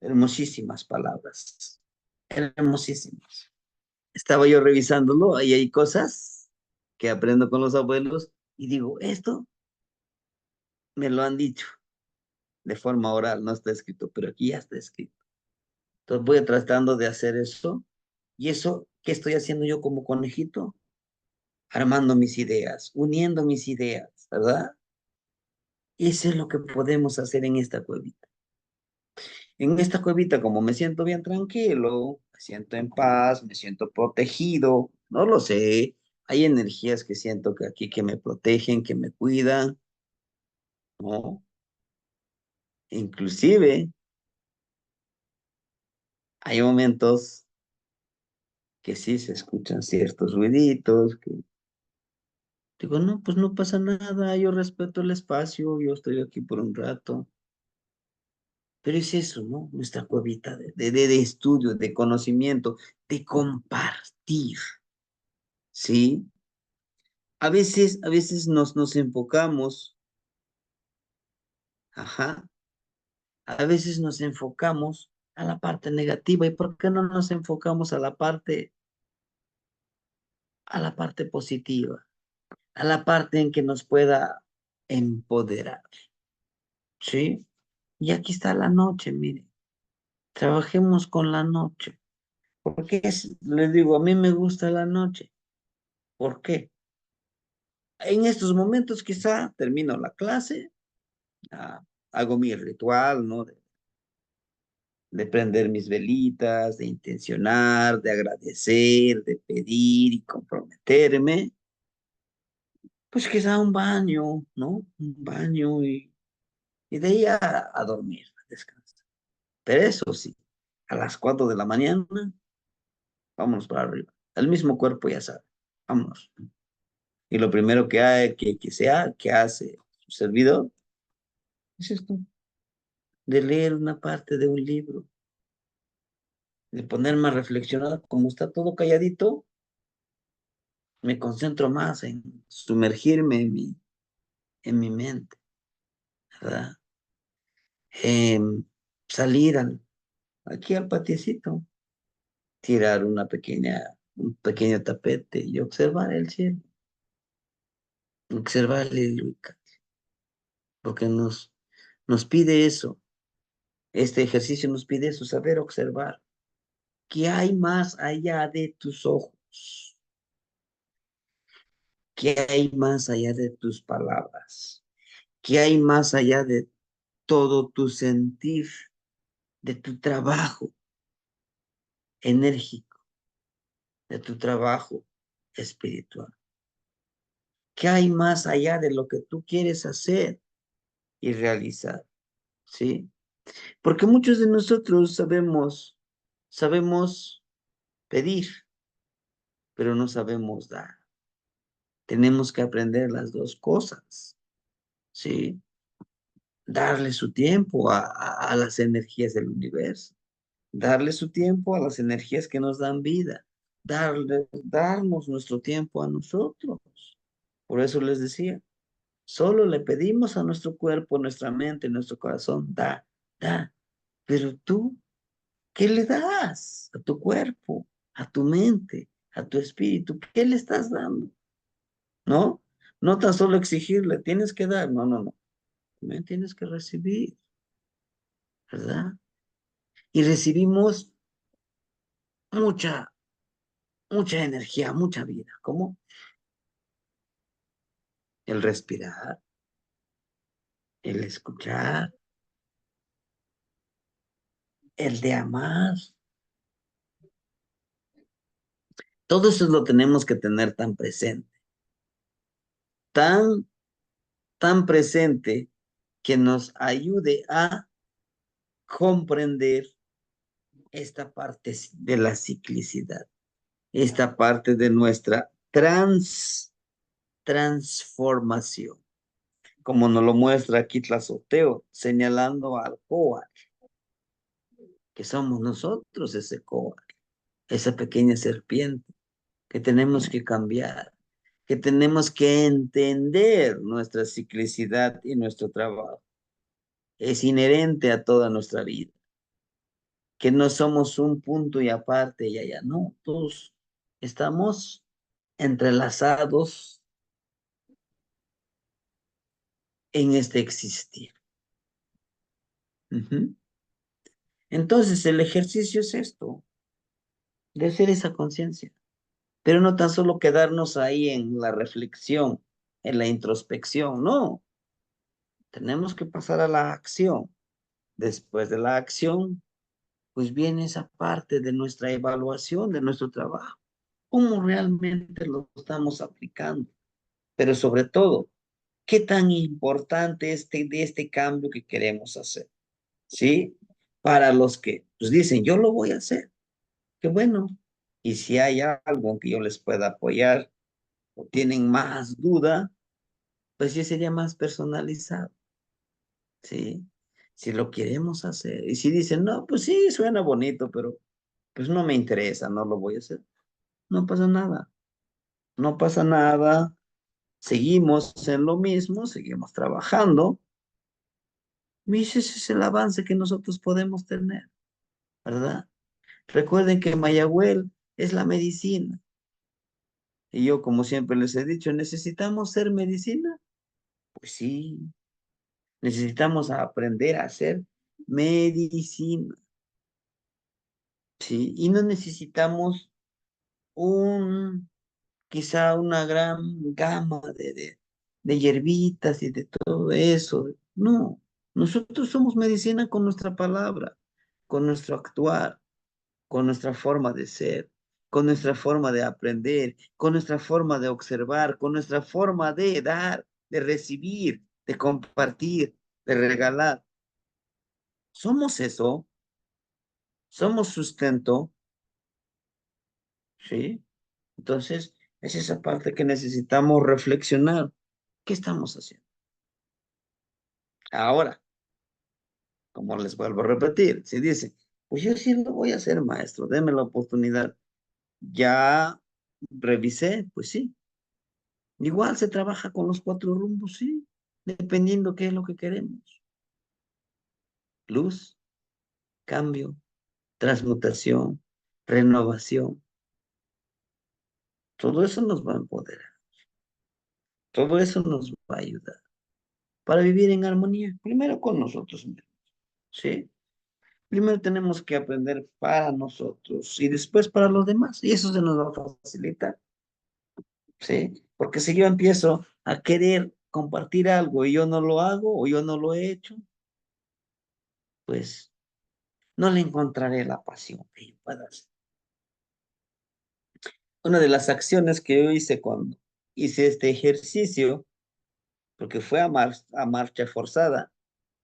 hermosísimas palabras, hermosísimas. Estaba yo revisándolo y hay cosas que aprendo con los abuelos y digo, esto me lo han dicho de forma oral, no está escrito, pero aquí ya está escrito. Entonces voy tratando de hacer eso. ¿Y eso qué estoy haciendo yo como conejito? Armando mis ideas, uniendo mis ideas, ¿verdad? Eso es lo que podemos hacer en esta cuevita. En esta cuevita, como me siento bien tranquilo, me siento en paz, me siento protegido, no lo sé. Hay energías que siento que aquí que me protegen, que me cuidan, ¿no? Inclusive hay momentos que sí se escuchan ciertos ruiditos, que digo, no, pues no pasa nada, yo respeto el espacio, yo estoy aquí por un rato. Pero es eso, ¿no? Nuestra cuevita de estudio, de conocimiento, de compartir, ¿sí? A veces nos enfocamos, ajá, a veces nos enfocamos a la parte negativa. ¿Y por qué no nos enfocamos a la parte positiva, a la parte en que nos pueda empoderar, ¿sí? Y aquí está la noche, mire, trabajemos con la noche. Porque les digo, a mí me gusta la noche. ¿Por qué? En estos momentos quizá termino la clase, ah, hago mi ritual, ¿no? De prender mis velitas, de intencionar, de agradecer, de pedir y comprometerme. Pues quizá un baño, ¿no? Un baño y de ahí a dormir, a descansar. Pero eso sí, a las 4 de la mañana, vámonos para arriba. El mismo cuerpo ya sabe, vámonos. Y lo primero que hace su servidor es esto, de leer una parte de un libro, de ponerme a reflexionar, como está todo calladito, me concentro más en sumergirme en mi mente, ¿verdad? Salir aquí al patiecito, tirar un pequeño tapete y observar el cielo, observar el Iluca, porque nos pide eso, este ejercicio nos pide eso, saber observar. ¿Qué hay más allá de tus ojos? ¿Qué hay más allá de tus palabras? ¿Qué hay más allá de todo tu sentir, de tu trabajo enérgico, de tu trabajo espiritual? ¿Qué hay más allá de lo que tú quieres hacer y realizar? ¿Sí? Porque muchos de nosotros sabemos pedir, pero no sabemos dar. Tenemos que aprender las dos cosas, ¿sí? Darle su tiempo a las energías del universo, darle su tiempo a las energías que nos dan vida, darnos nuestro tiempo a nosotros. Por eso les decía, solo le pedimos a nuestro cuerpo, nuestra mente, nuestro corazón, da, pero tú, ¿qué le das a tu cuerpo, a tu mente, a tu espíritu? ¿Qué le estás dando? ¿No? No tan solo exigirle, tienes que dar, no. También tienes que recibir, ¿verdad? Y recibimos mucha, mucha energía, mucha vida. ¿Cómo? El respirar, el escuchar, el de amar. Todo eso lo tenemos que tener tan presente, tan, tan presente que nos ayude a comprender esta parte de la ciclicidad, esta parte de nuestra transformación, como nos lo muestra aquí Tlazoteo, señalando al Coa, que somos nosotros ese Coa, esa pequeña serpiente, que tenemos que cambiar, que tenemos que entender nuestra ciclicidad y nuestro trabajo. Es inherente a toda nuestra vida, que no somos un punto y aparte y allá, no, todos estamos entrelazados en este existir. Ujú. Entonces, el ejercicio es esto, de hacer esa conciencia, pero no tan solo quedarnos ahí en la reflexión, en la introspección, no, tenemos que pasar a la acción. Después de la acción, pues viene esa parte de nuestra evaluación de nuestro trabajo, cómo realmente lo estamos aplicando, pero sobre todo, qué tan importante de este cambio que queremos hacer, ¿sí? Para los que pues dicen, yo lo voy a hacer, qué bueno. Y si hay algo que yo les pueda apoyar o tienen más duda, pues sí sería más personalizado, ¿sí? Si lo queremos hacer. Y si dicen, no, pues sí, suena bonito, pero pues no me interesa, no lo voy a hacer. No pasa nada, no pasa nada. Seguimos en lo mismo, seguimos trabajando. Y ese es el avance que nosotros podemos tener, ¿verdad? Recuerden que Mayagüel es la medicina. Y yo, como siempre les he dicho, ¿necesitamos ser medicina? Pues sí, necesitamos aprender a hacer medicina, ¿sí? Y no necesitamos un, quizá una gran gama de hierbitas y de todo eso. No, nosotros somos medicina con nuestra palabra, con nuestro actuar, con nuestra forma de ser, con nuestra forma de aprender, con nuestra forma de observar, con nuestra forma de dar, de recibir, de compartir, de regalar. Somos eso, somos sustento, ¿sí? Entonces, es esa parte que necesitamos reflexionar. ¿Qué estamos haciendo? Ahora, como les vuelvo a repetir, si dicen, pues yo sí lo voy a hacer, maestro, déme la oportunidad. Ya revisé, pues sí. Igual se trabaja con los cuatro rumbos, sí, dependiendo qué es lo que queremos. Luz, cambio, transmutación, renovación. Todo eso nos va a empoderar. Todo eso nos va a ayudar para vivir en armonía, primero con nosotros mismos, ¿sí? Primero tenemos que aprender para nosotros y después para los demás. Y eso se nos va a facilitar, ¿sí? Porque si yo empiezo a querer compartir algo y yo no lo hago o yo no lo he hecho, pues no le encontraré la pasión que yo pueda hacer. Una de las acciones que yo hice cuando hice este ejercicio, porque fue a marcha forzada,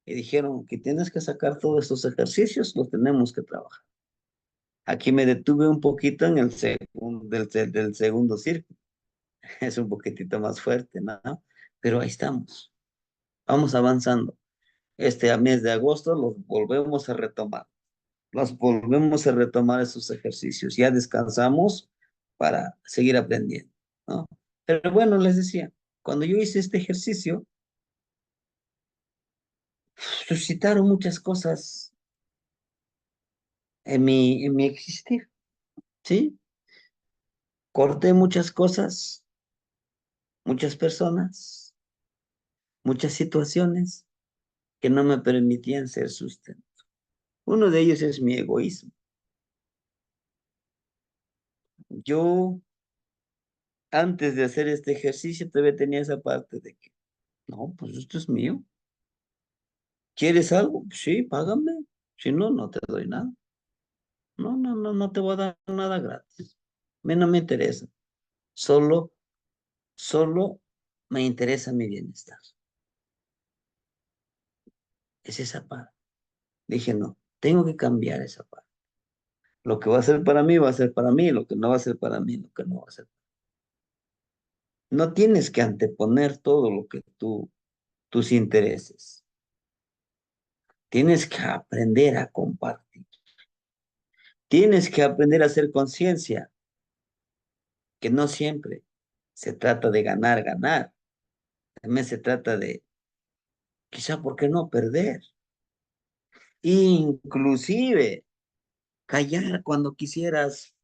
y dijeron que tienes que sacar todos estos ejercicios, los tenemos que trabajar. Aquí me detuve un poquito en el del segundo círculo. Es un poquitito más fuerte, ¿no? Pero ahí estamos. Vamos avanzando. Este mes de agosto los volvemos a retomar. Los volvemos a retomar esos ejercicios. Ya descansamos para seguir aprendiendo, ¿no? Pero bueno, les decía, cuando yo hice este ejercicio, suscitaron muchas cosas en mi existir, ¿sí? Corté muchas cosas, muchas personas, muchas situaciones que no me permitían ser sustento. Uno de ellos es mi egoísmo. Yo, antes de hacer este ejercicio, todavía tenía esa parte de que, no, pues esto es mío. ¿Quieres algo? Sí, págame. Si no, no te doy nada. No, no, no, no te voy a dar nada gratis. A mí no me interesa. Solo, solo me interesa mi bienestar. Es esa parte. Dije, no, tengo que cambiar esa parte. Lo que va a ser para mí va a ser para mí, lo que no va a ser para mí, lo que no va a ser. No tienes que anteponer todo lo que tus intereses. Tienes que aprender a compartir. Tienes que aprender a hacer conciencia que no siempre se trata de ganar, ganar. También se trata de, quizá, ¿por qué no perder? Inclusive, callar cuando quisieras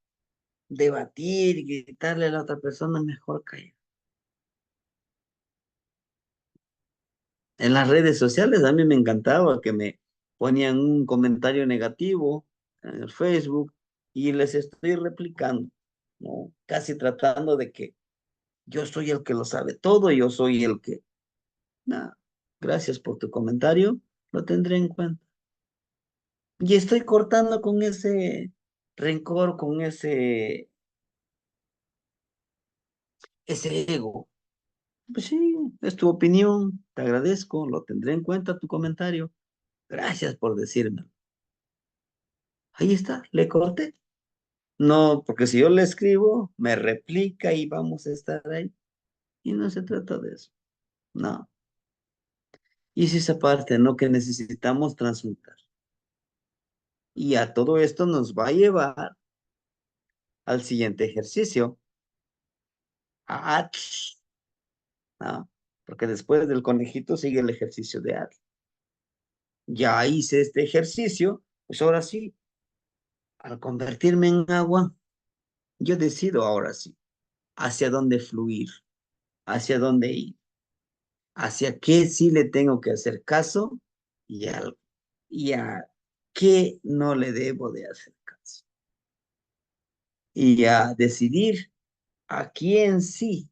debatir, gritarle a la otra persona, mejor callar. En las redes sociales a mí me encantaba que me ponían un comentario negativo en el Facebook y les estoy replicando, ¿no? Casi tratando de que yo soy el que lo sabe todo, yo soy el que... Nah, gracias por tu comentario, lo tendré en cuenta. Y estoy cortando con ese rencor, con ese ego. Pues sí, es tu opinión, te agradezco, lo tendré en cuenta tu comentario. Gracias por decirme. Ahí está, le corté. No, porque si yo le escribo, me replica y vamos a estar ahí. Y no se trata de eso. No. Y es esa parte, ¿no? Que necesitamos transmutar. Y a todo esto nos va a llevar al siguiente ejercicio. Ah, ¿no? Porque después del conejito sigue el ejercicio de Atl. Ya hice este ejercicio, pues ahora sí, al convertirme en agua, yo decido ahora sí hacia dónde fluir, hacia dónde ir, hacia qué sí le tengo que hacer caso y, y a qué no le debo de hacer caso. Y a decidir a quién sí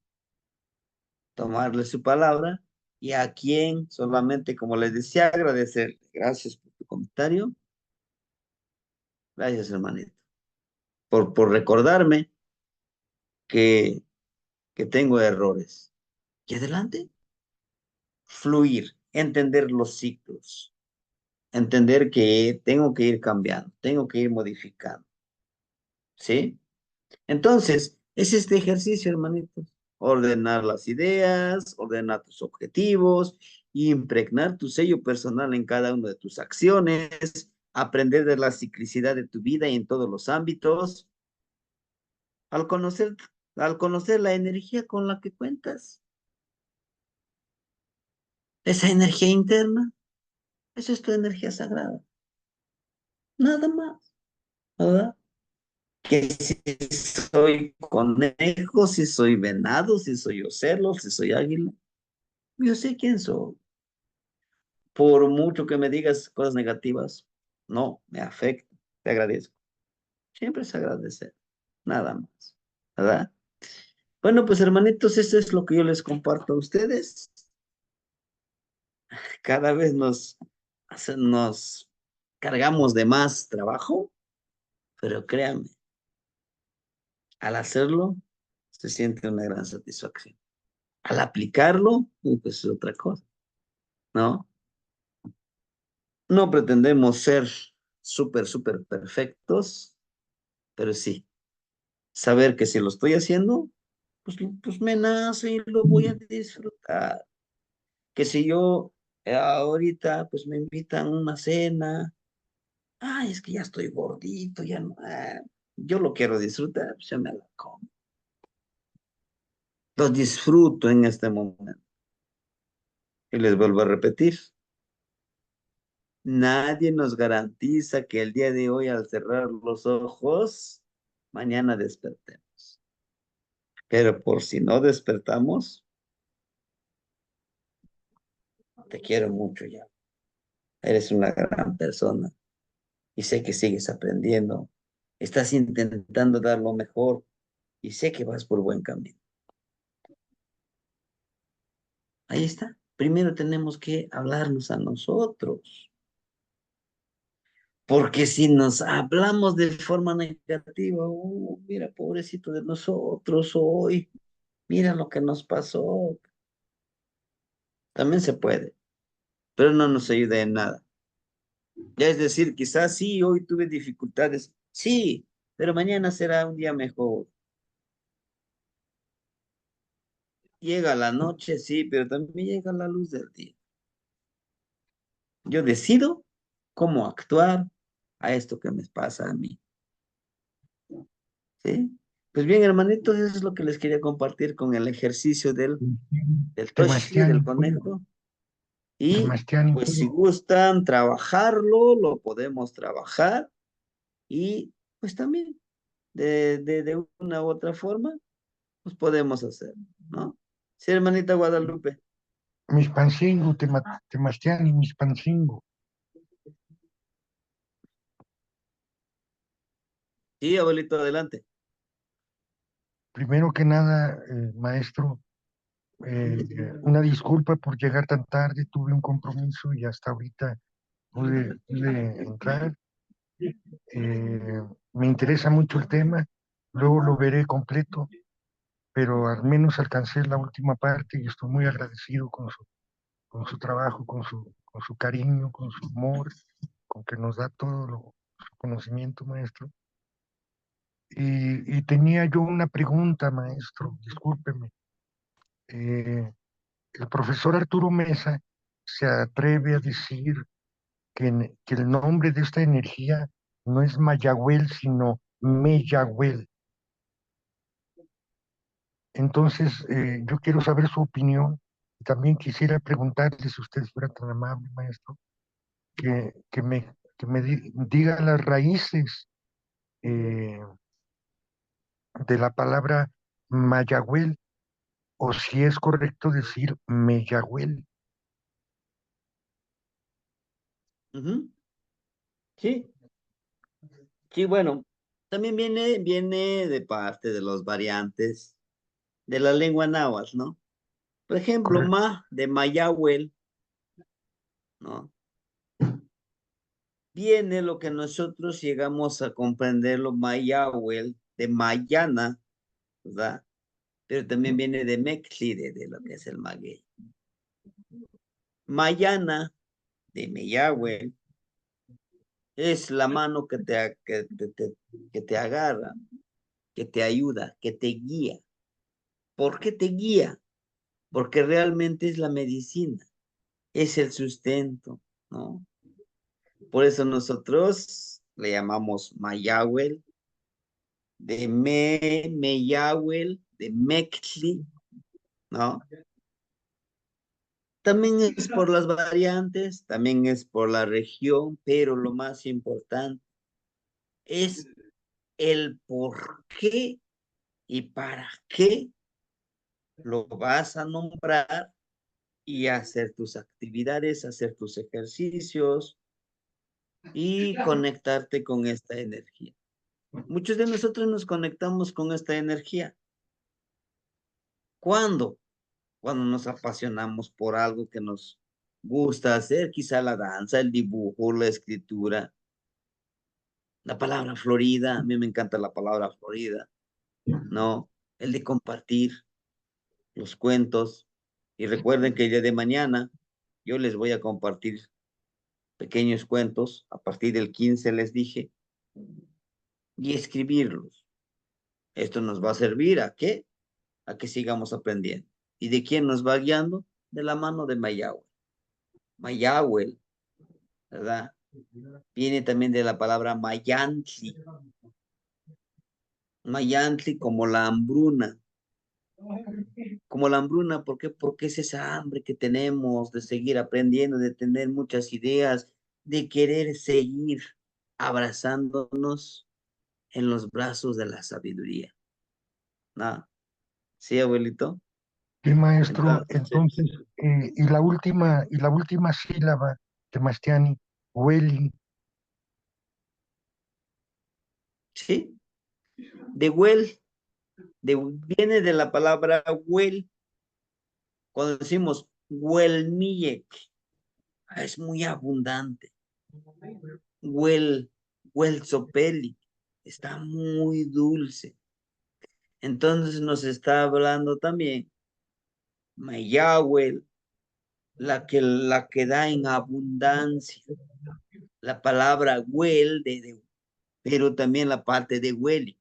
tomarle su palabra y a quién solamente, como les decía, agradecer. Gracias por tu comentario. Gracias, hermanito, por recordarme que, que tengo errores. Y adelante, fluir, entender los ciclos, entender que tengo que ir cambiando, tengo que ir modificando, ¿sí? Entonces, es este ejercicio, hermanitos. Ordenar las ideas, ordenar tus objetivos, impregnar tu sello personal en cada una de tus acciones, aprender de la ciclicidad de tu vida y en todos los ámbitos, al conocer, al conocer la energía con la que cuentas, esa energía interna, esa es tu energía sagrada, nada más, ¿verdad? Que si soy conejo, si soy venado, si soy ocelo, si soy águila, yo sé quién soy. Por mucho que me digas cosas negativas, no me afecta, te agradezco. Siempre es agradecer, nada más, ¿verdad? Bueno, pues hermanitos, eso es lo que yo les comparto a ustedes. Cada vez nos cargamos de más trabajo, pero créanme, al hacerlo se siente una gran satisfacción. Al aplicarlo, pues es otra cosa, ¿no? No pretendemos ser súper perfectos, pero sí, saber que si lo estoy haciendo, pues me nace y lo voy a disfrutar. Que si yo ahorita pues me invitan a una cena, ay, es que ya estoy gordito, ya no, yo lo quiero disfrutar, pues ya me la como. Lo disfruto en este momento. Y les vuelvo a repetir, nadie nos garantiza que el día de hoy al cerrar los ojos, mañana despertemos. Pero por si no despertamos, te quiero mucho ya. Eres una gran persona y sé que sigues aprendiendo. Estás intentando dar lo mejor y sé que vas por buen camino. Ahí está. Primero tenemos que hablarnos a nosotros, porque si nos hablamos de forma negativa, mira, pobrecito de nosotros hoy, mira lo que nos pasó. También se puede, pero no nos ayuda en nada. Ya es decir, quizás sí, hoy tuve dificultades, sí, pero mañana será un día mejor. Llega la noche, sí, pero también llega la luz del día. Yo decido cómo actuar a esto que me pasa a mí, ¿sí? Pues bien, hermanitos, eso es lo que les quería compartir con el ejercicio del Toshi, del Sebastián, conejo. Y Sebastián, pues si gustan trabajarlo, lo podemos trabajar. Y pues también de una u otra forma, pues podemos hacer, ¿no? Sí, hermanita Guadalupe. Mispancingo, Sebastián y Mispancingo. Sí, abuelito, adelante. Primero que nada, maestro, una disculpa por llegar tan tarde, tuve un compromiso y hasta ahorita pude entrar. Me interesa mucho el tema, luego lo veré completo, pero al menos alcancé la última parte y estoy muy agradecido con su trabajo, con su cariño, con su amor, con que nos da todo su conocimiento, maestro. Y tenía yo una pregunta, maestro, discúlpeme. Eh, el profesor Arturo Mesa se atreve a decir que el nombre de esta energía no es Mayagüel, sino Meyahuel. Entonces, yo quiero saber su opinión. También quisiera preguntarle, si usted fuera tan amable, maestro, que me diga las raíces eh, de la palabra Mayagüel, o si es correcto decir Meyahuel. Ujú. Sí, sí, bueno, también viene de parte de los variantes de la lengua náhuatl, ¿no? Por ejemplo, Correcto. de Mayahuel, ¿no? Viene lo que nosotros llegamos a comprender lo Mayahuel de Mayana, ¿verdad? Pero también viene de Mexli, de lo que es el maguey. Mayana de Meyahuel es la mano que te agarra, que te ayuda, que te guía. ¿Por qué te guía? Porque realmente es la medicina, es el sustento, ¿no? Por eso nosotros le llamamos Mayahuel, Meyahuel, de Mexli, ¿no? También es por las variantes, también es por la región, pero lo más importante es el por qué y para qué lo vas a nombrar y hacer tus actividades, hacer tus ejercicios y conectarte con esta energía. Muchos de nosotros nos conectamos con esta energía, ¿Cuándo? Cuando nos apasionamos por algo que nos gusta hacer, quizá la danza, el dibujo, la escritura, la palabra florida, a mí me encanta la palabra florida, ¿no? El de compartir los cuentos. Y recuerden que el día de mañana yo les voy a compartir pequeños cuentos, a partir del 15 les dije, y escribirlos. Esto nos va a servir ¿a qué? A que sigamos aprendiendo. ¿Y de quién nos va guiando? De la mano de Mayagüe. Mayagüe, ¿verdad? Viene también de la palabra Mayantli. Mayantli como la hambruna. Como la hambruna, ¿por qué? Porque es esa hambre que tenemos de seguir aprendiendo, de tener muchas ideas, de querer seguir abrazándonos en los brazos de la sabiduría. ¿No? ¿Sí, abuelito? Sí, maestro, Entonces, entonces, y la última sílaba de Mastiani, Hueli, sí, de huel, viene de la palabra huel, cuando decimos huelmillek, es muy abundante. Huel, huelzopeli, está muy dulce. Entonces nos está hablando también Mayagüel, la que da en abundancia. La palabra huel, pero también la parte de hueli,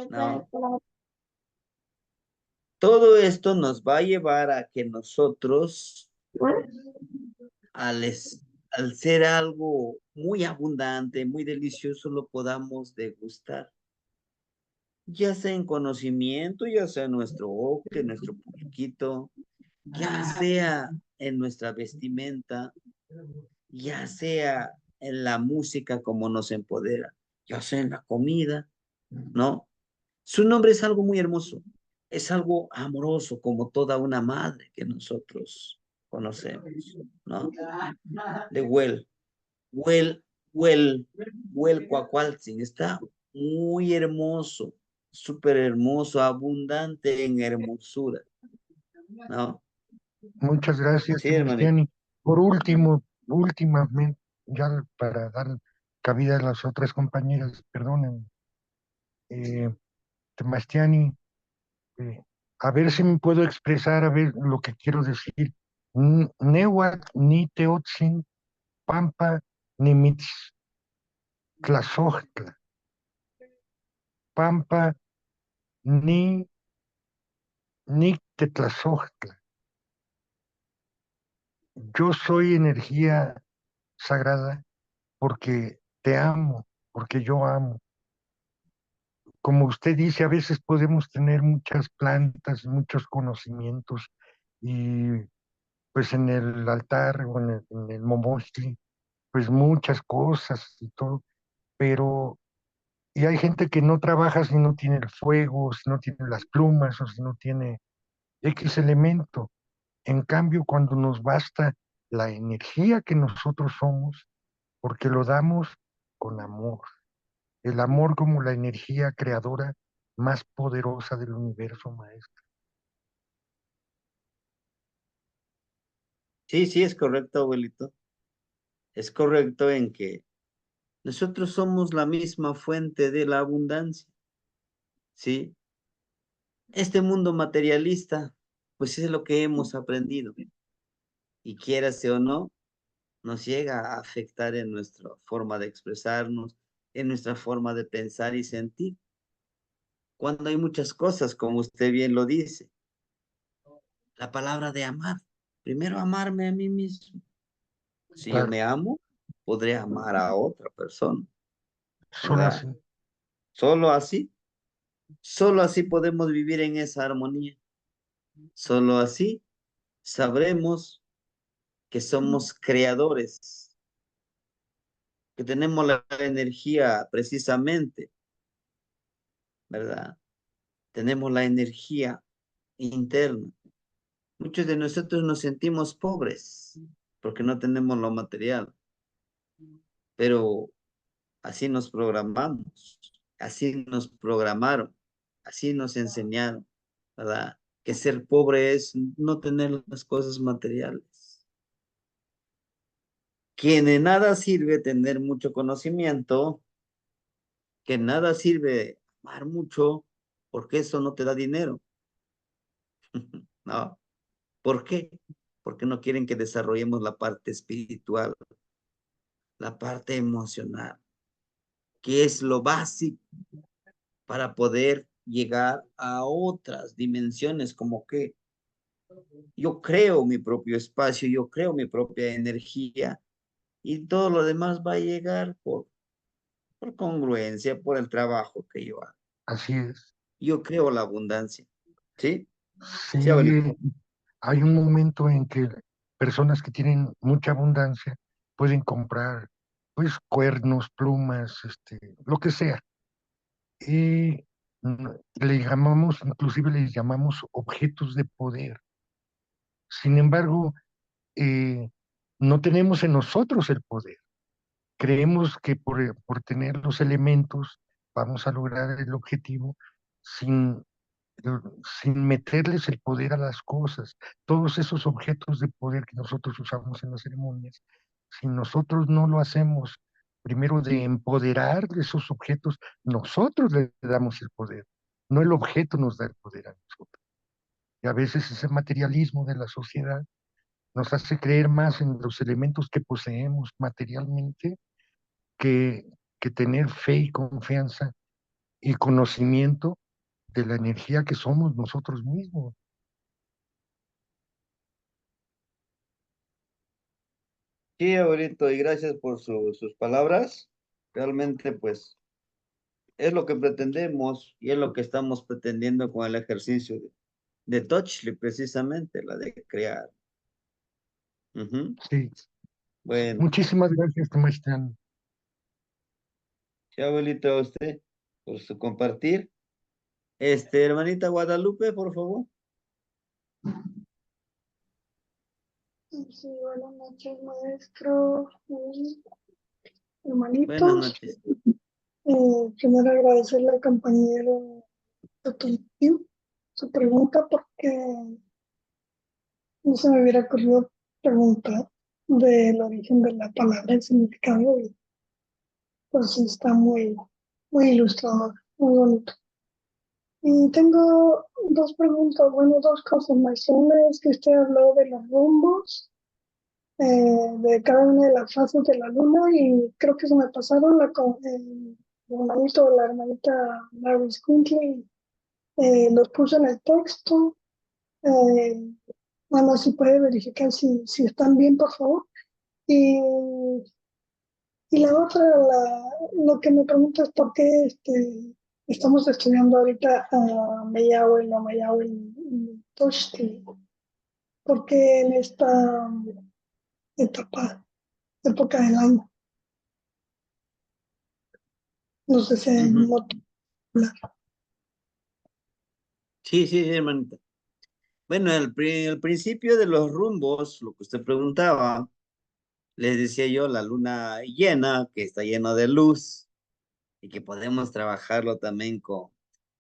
¿no? Todo esto nos va a llevar a que nosotros, al, al ser algo muy abundante, muy delicioso, lo podamos degustar, ya sea en conocimiento, ya sea en nuestro ojo, en nuestro pulquito, ya sea en nuestra vestimenta, ya sea en la música como nos empodera, ya sea en la comida, ¿no? Su nombre es algo muy hermoso, es algo amoroso como toda una madre que nosotros conocemos, ¿no? De Huel, Huel, Huel Cuacualtzin, está muy hermoso, súper hermoso, abundante en hermosura, ¿no? muchas gracias, Sí, hermanito. Mastiani. Por último, últimamente, ya para dar cabida a las otras compañeras, perdonen, eh, Mastiani, eh, a ver si me puedo expresar, a ver lo que quiero decir. Nehuatl, ni Teotzin, Pampa, ni Mitztlazojtla, Pampa, ni Tetlazojtla. Yo soy energía sagrada porque te amo, porque yo amo. Como usted dice, a veces podemos tener muchas plantas, muchos conocimientos y pues en el altar o en el momochtli, pues muchas cosas y todo, pero y hay gente que no trabaja si no tiene el fuego, si no tiene las plumas o si no tiene X elemento. En cambio, cuando nos basta la energía que nosotros somos, porque lo damos con amor, el amor como la energía creadora más poderosa del universo, maestro. Sí, sí, es correcto, abuelito. Es correcto en que nosotros somos la misma fuente de la abundancia, ¿sí? Este mundo materialista, pues es lo que hemos aprendido. Y quieras o no, nos llega a afectar en nuestra forma de expresarnos, en nuestra forma de pensar y sentir. Cuando hay muchas cosas, como usted bien lo dice, la palabra de amar. Primero amarme a mí mismo. Si yo Claro, me amo, podré amar a otra persona, solo ¿verdad? así. Solo así podemos vivir en esa armonía. Solo así sabremos que somos creadores, que tenemos la energía precisamente, ¿verdad? Tenemos la energía interna. Muchos de nosotros nos sentimos pobres porque no tenemos lo material, pero así nos programamos, así nos programaron, así nos enseñaron. ¿verdad? Que ser pobre es no tener las cosas materiales. Que de nada sirve tener mucho conocimiento, que nada sirve amar mucho, porque eso no te da dinero. ¿No? ¿Por qué? Porque no quieren que desarrollemos la parte espiritual, la parte emocional, que es lo básico para poder llegar a otras dimensiones, como que yo creo mi propio espacio, yo creo mi propia energía y todo lo demás va a llegar por congruencia, por el trabajo que yo hago. Así es. Yo creo la abundancia. ¿Sí? Sí, abuelito. Sí, hay un momento en que personas que tienen mucha abundancia pueden comprar, pues, cuernos, plumas, lo que sea. Y le llamamos, inclusive les llamamos objetos de poder. Sin embargo, eh, no tenemos en nosotros el poder. Creemos que por tener los elementos vamos a lograr el objetivo sin, sin meterles el poder a las cosas. Todos esos objetos de poder que nosotros usamos en las ceremonias, si nosotros no lo hacemos primero de empoderar esos objetos, nosotros le damos el poder, no el objeto nos da el poder a nosotros. Y a veces ese materialismo de la sociedad nos hace creer más en los elementos que poseemos materialmente que, que tener fe y confianza y conocimiento de la energía que somos nosotros mismos. Sí, abuelito, y gracias por sus palabras. Realmente, pues, es lo que pretendemos y es lo que estamos pretendiendo con el ejercicio de Touchly, precisamente, la de crear. Ujú. Sí. Bueno, Muchísimas gracias, Sebastián. sí, abuelito, a usted por su compartir. Hermanita Guadalupe, por favor. Sí, buenas noches, maestro y Buenas hermanitos. noches. Primero agradecerle al compañero Totontiu su pregunta porque no se me hubiera ocurrido preguntar del origen de la palabra, el significado, y pues sí está muy ilustrador, muy bonito. Y tengo dos preguntas, bueno, dos cosas, maestro. Una es que usted habló de los rumbos de cada una de las fases de la luna y creo que se me pasaron el hermanito o la hermanita Larry Squintley los puso en el texto. Eh, bueno, si puede verificar si están bien, por favor. Y, y la otra, lo que me pregunto es por qué estamos estudiando ahorita a Mayagüe, no Mayagüe y Toshti. ¿Por qué en esta época del año? No sé si hay Ujú. motivo. Sí, sí, hermanita. Bueno, el principio de los rumbos, lo que usted preguntaba, les decía yo, la luna llena, que está lleno de luz, y que podemos trabajarlo también con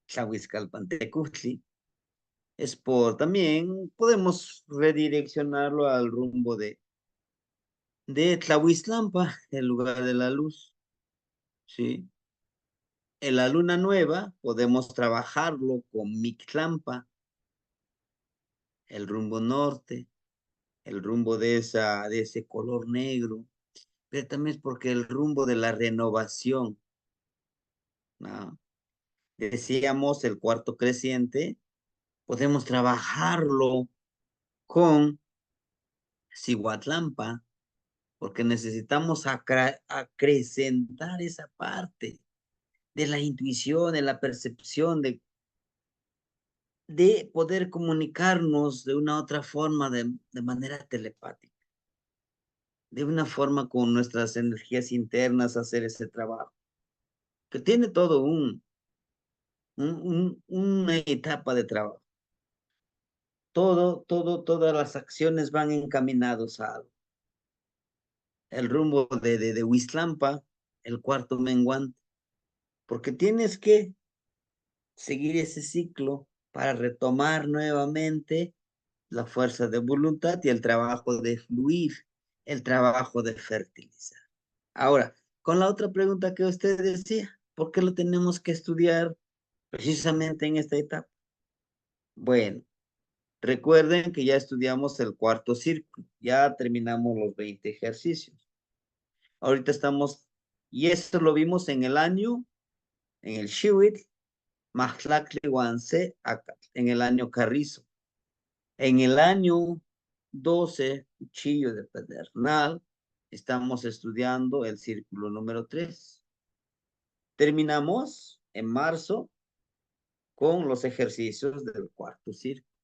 Tlahuizcalpantecutli, es por también podemos redireccionarlo al rumbo de Tlahuizlampa, el lugar de la luz, ¿sí? En la luna nueva podemos trabajarlo con Mictlampa, el rumbo norte, el rumbo de ese color negro, pero también es porque el rumbo de la renovación, ¿no? Decíamos el cuarto creciente, podemos trabajarlo con Cihuatlampa, porque necesitamos acrecentar esa parte de la intuición, de la percepción, de poder comunicarnos de una otra forma, de manera telepática, de una forma con nuestras energías internas, hacer ese trabajo, que tiene todo una etapa de trabajo. Todas las acciones van encaminados a algo. El rumbo de Huizlampa, el cuarto menguante, porque tienes que seguir ese ciclo para retomar nuevamente la fuerza de voluntad y el trabajo de fluir, el trabajo de fertilizar. Ahora, con la otra pregunta que usted decía, ¿por qué lo tenemos que estudiar precisamente en esta etapa? Bueno, recuerden que ya estudiamos el cuarto círculo, ya terminamos los 20 ejercicios. Ahorita estamos, y esto lo vimos en el año, en el Shiwit, Mahlakli Wanse, en el año Carrizo. En el año 12, Cuchillo de Pedernal, estamos estudiando el círculo número 3. Terminamos en marzo con los ejercicios del cuarto círculo.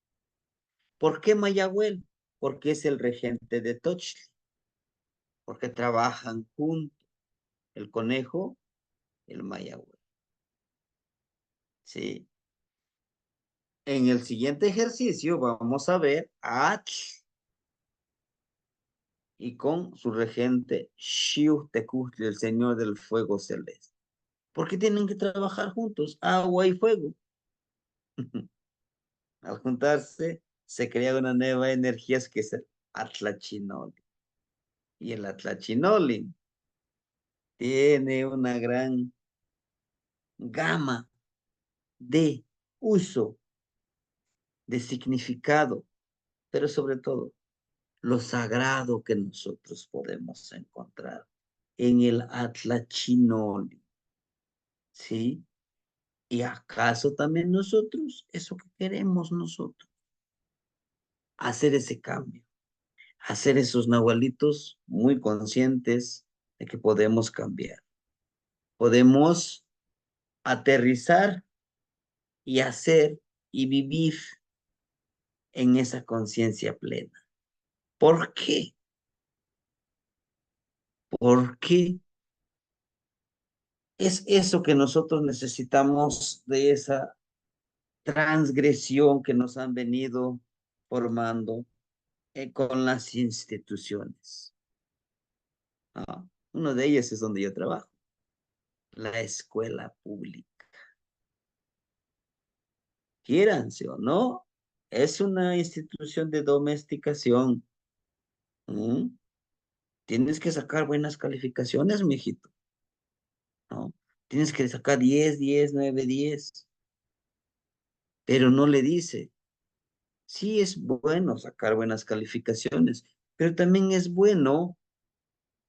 ¿Por qué Mayagüel? Porque es el regente de Tochli. Porque trabajan juntos el conejo, el Mayagüel. Sí. En el siguiente ejercicio vamos a ver a Atl y con su regente Shiu Tecutli, el señor del fuego celeste. ¿Por qué tienen que trabajar juntos? Agua y fuego. Al juntarse, se crea una nueva energía que es el Atlachinoli. Y el Atlachinoli tiene una gran gama de uso, de significado, pero sobre todo lo sagrado que nosotros podemos encontrar en el Atlachinoli. ¿Sí? ¿Y acaso también nosotros, eso que queremos nosotros? Hacer ese cambio, hacer esos nahualitos muy conscientes de que podemos cambiar. Podemos aterrizar y hacer y vivir en esa conciencia plena. ¿Por qué? Porque es eso que nosotros necesitamos de esa transgresión que nos han venido formando con las instituciones. ¿No? Uno de ellos es donde yo trabajo, la escuela pública. Quieranse o no, es una institución de domesticación. ¿Mm? Tienes que sacar buenas calificaciones, mijito, ¿no? Tienes que sacar 10, 10, 9, 10. Pero no le dice, sí es bueno sacar buenas calificaciones, pero también es bueno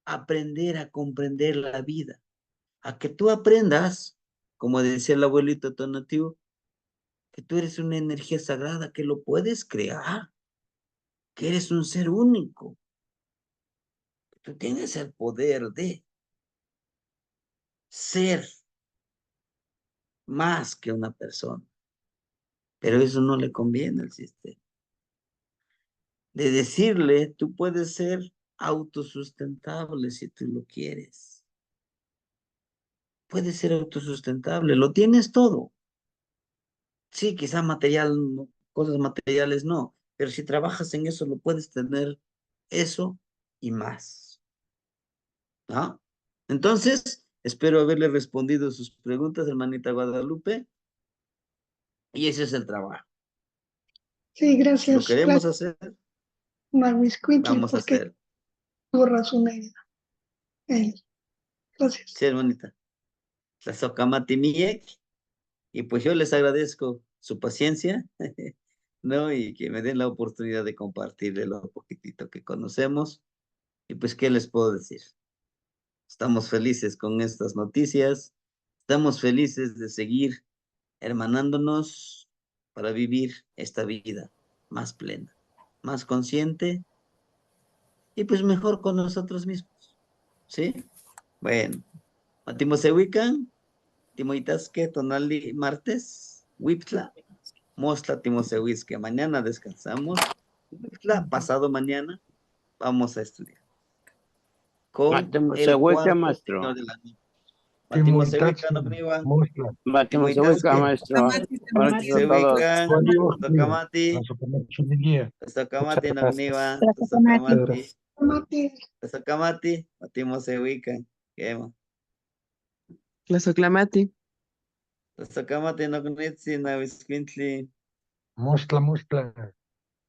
aprender a comprender la vida, a que tú aprendas, como decía el abuelito Tonatiuh, que tú eres una energía sagrada, que lo puedes crear, que eres un ser único, que tú tienes el poder de ser más que una persona, pero eso no le conviene al sistema. De decirle, tú puedes ser autosustentable si tú lo quieres. Puedes ser autosustentable, lo tienes todo. Sí, quizá material, cosas materiales no, pero si trabajas en eso, lo puedes tener eso y más. ¿No? Entonces, espero haberle respondido sus preguntas, hermanita Guadalupe, y ese es el trabajo. Sí, Si lo gracias, queremos gracias, hacer, Marwiscuitli, vamos a porque hacer. tuvo razón él. Gracias. Sí, hermanita. La socamati miek, y pues yo les agradezco su paciencia, ¿no? Y que me den la oportunidad de compartir de lo poquitito que conocemos. Y pues, ¿qué les puedo decir? Estamos felices con estas noticias, estamos felices de seguir hermanándonos para vivir esta vida más plena, más consciente y pues mejor con nosotros mismos, ¿sí? Bueno, Matimosewican, Timoitasque, Tonali, martes, Wiptla, Mostla, Timosehuisque, mañana descansamos, Wiptla, pasado mañana, vamos a estudiar con el Matemosehueca, cuarto maestro. señor de la noche. Matimosewican, Timoitatsin, Ogniva, Mostla, Matemosehueca, Timoitasque, maestro. Buenas noches a todos. Matimosewican, Waliosli, Tokamati, Nasocomachilia, Tokamati, muchas Nogniva, gracias. Tokamati. Mati, Sakamati, Matimosewican, Kema. Tlasoclamati. Sakamati, Nognitsi, Navisquintli, Mostla, mostla.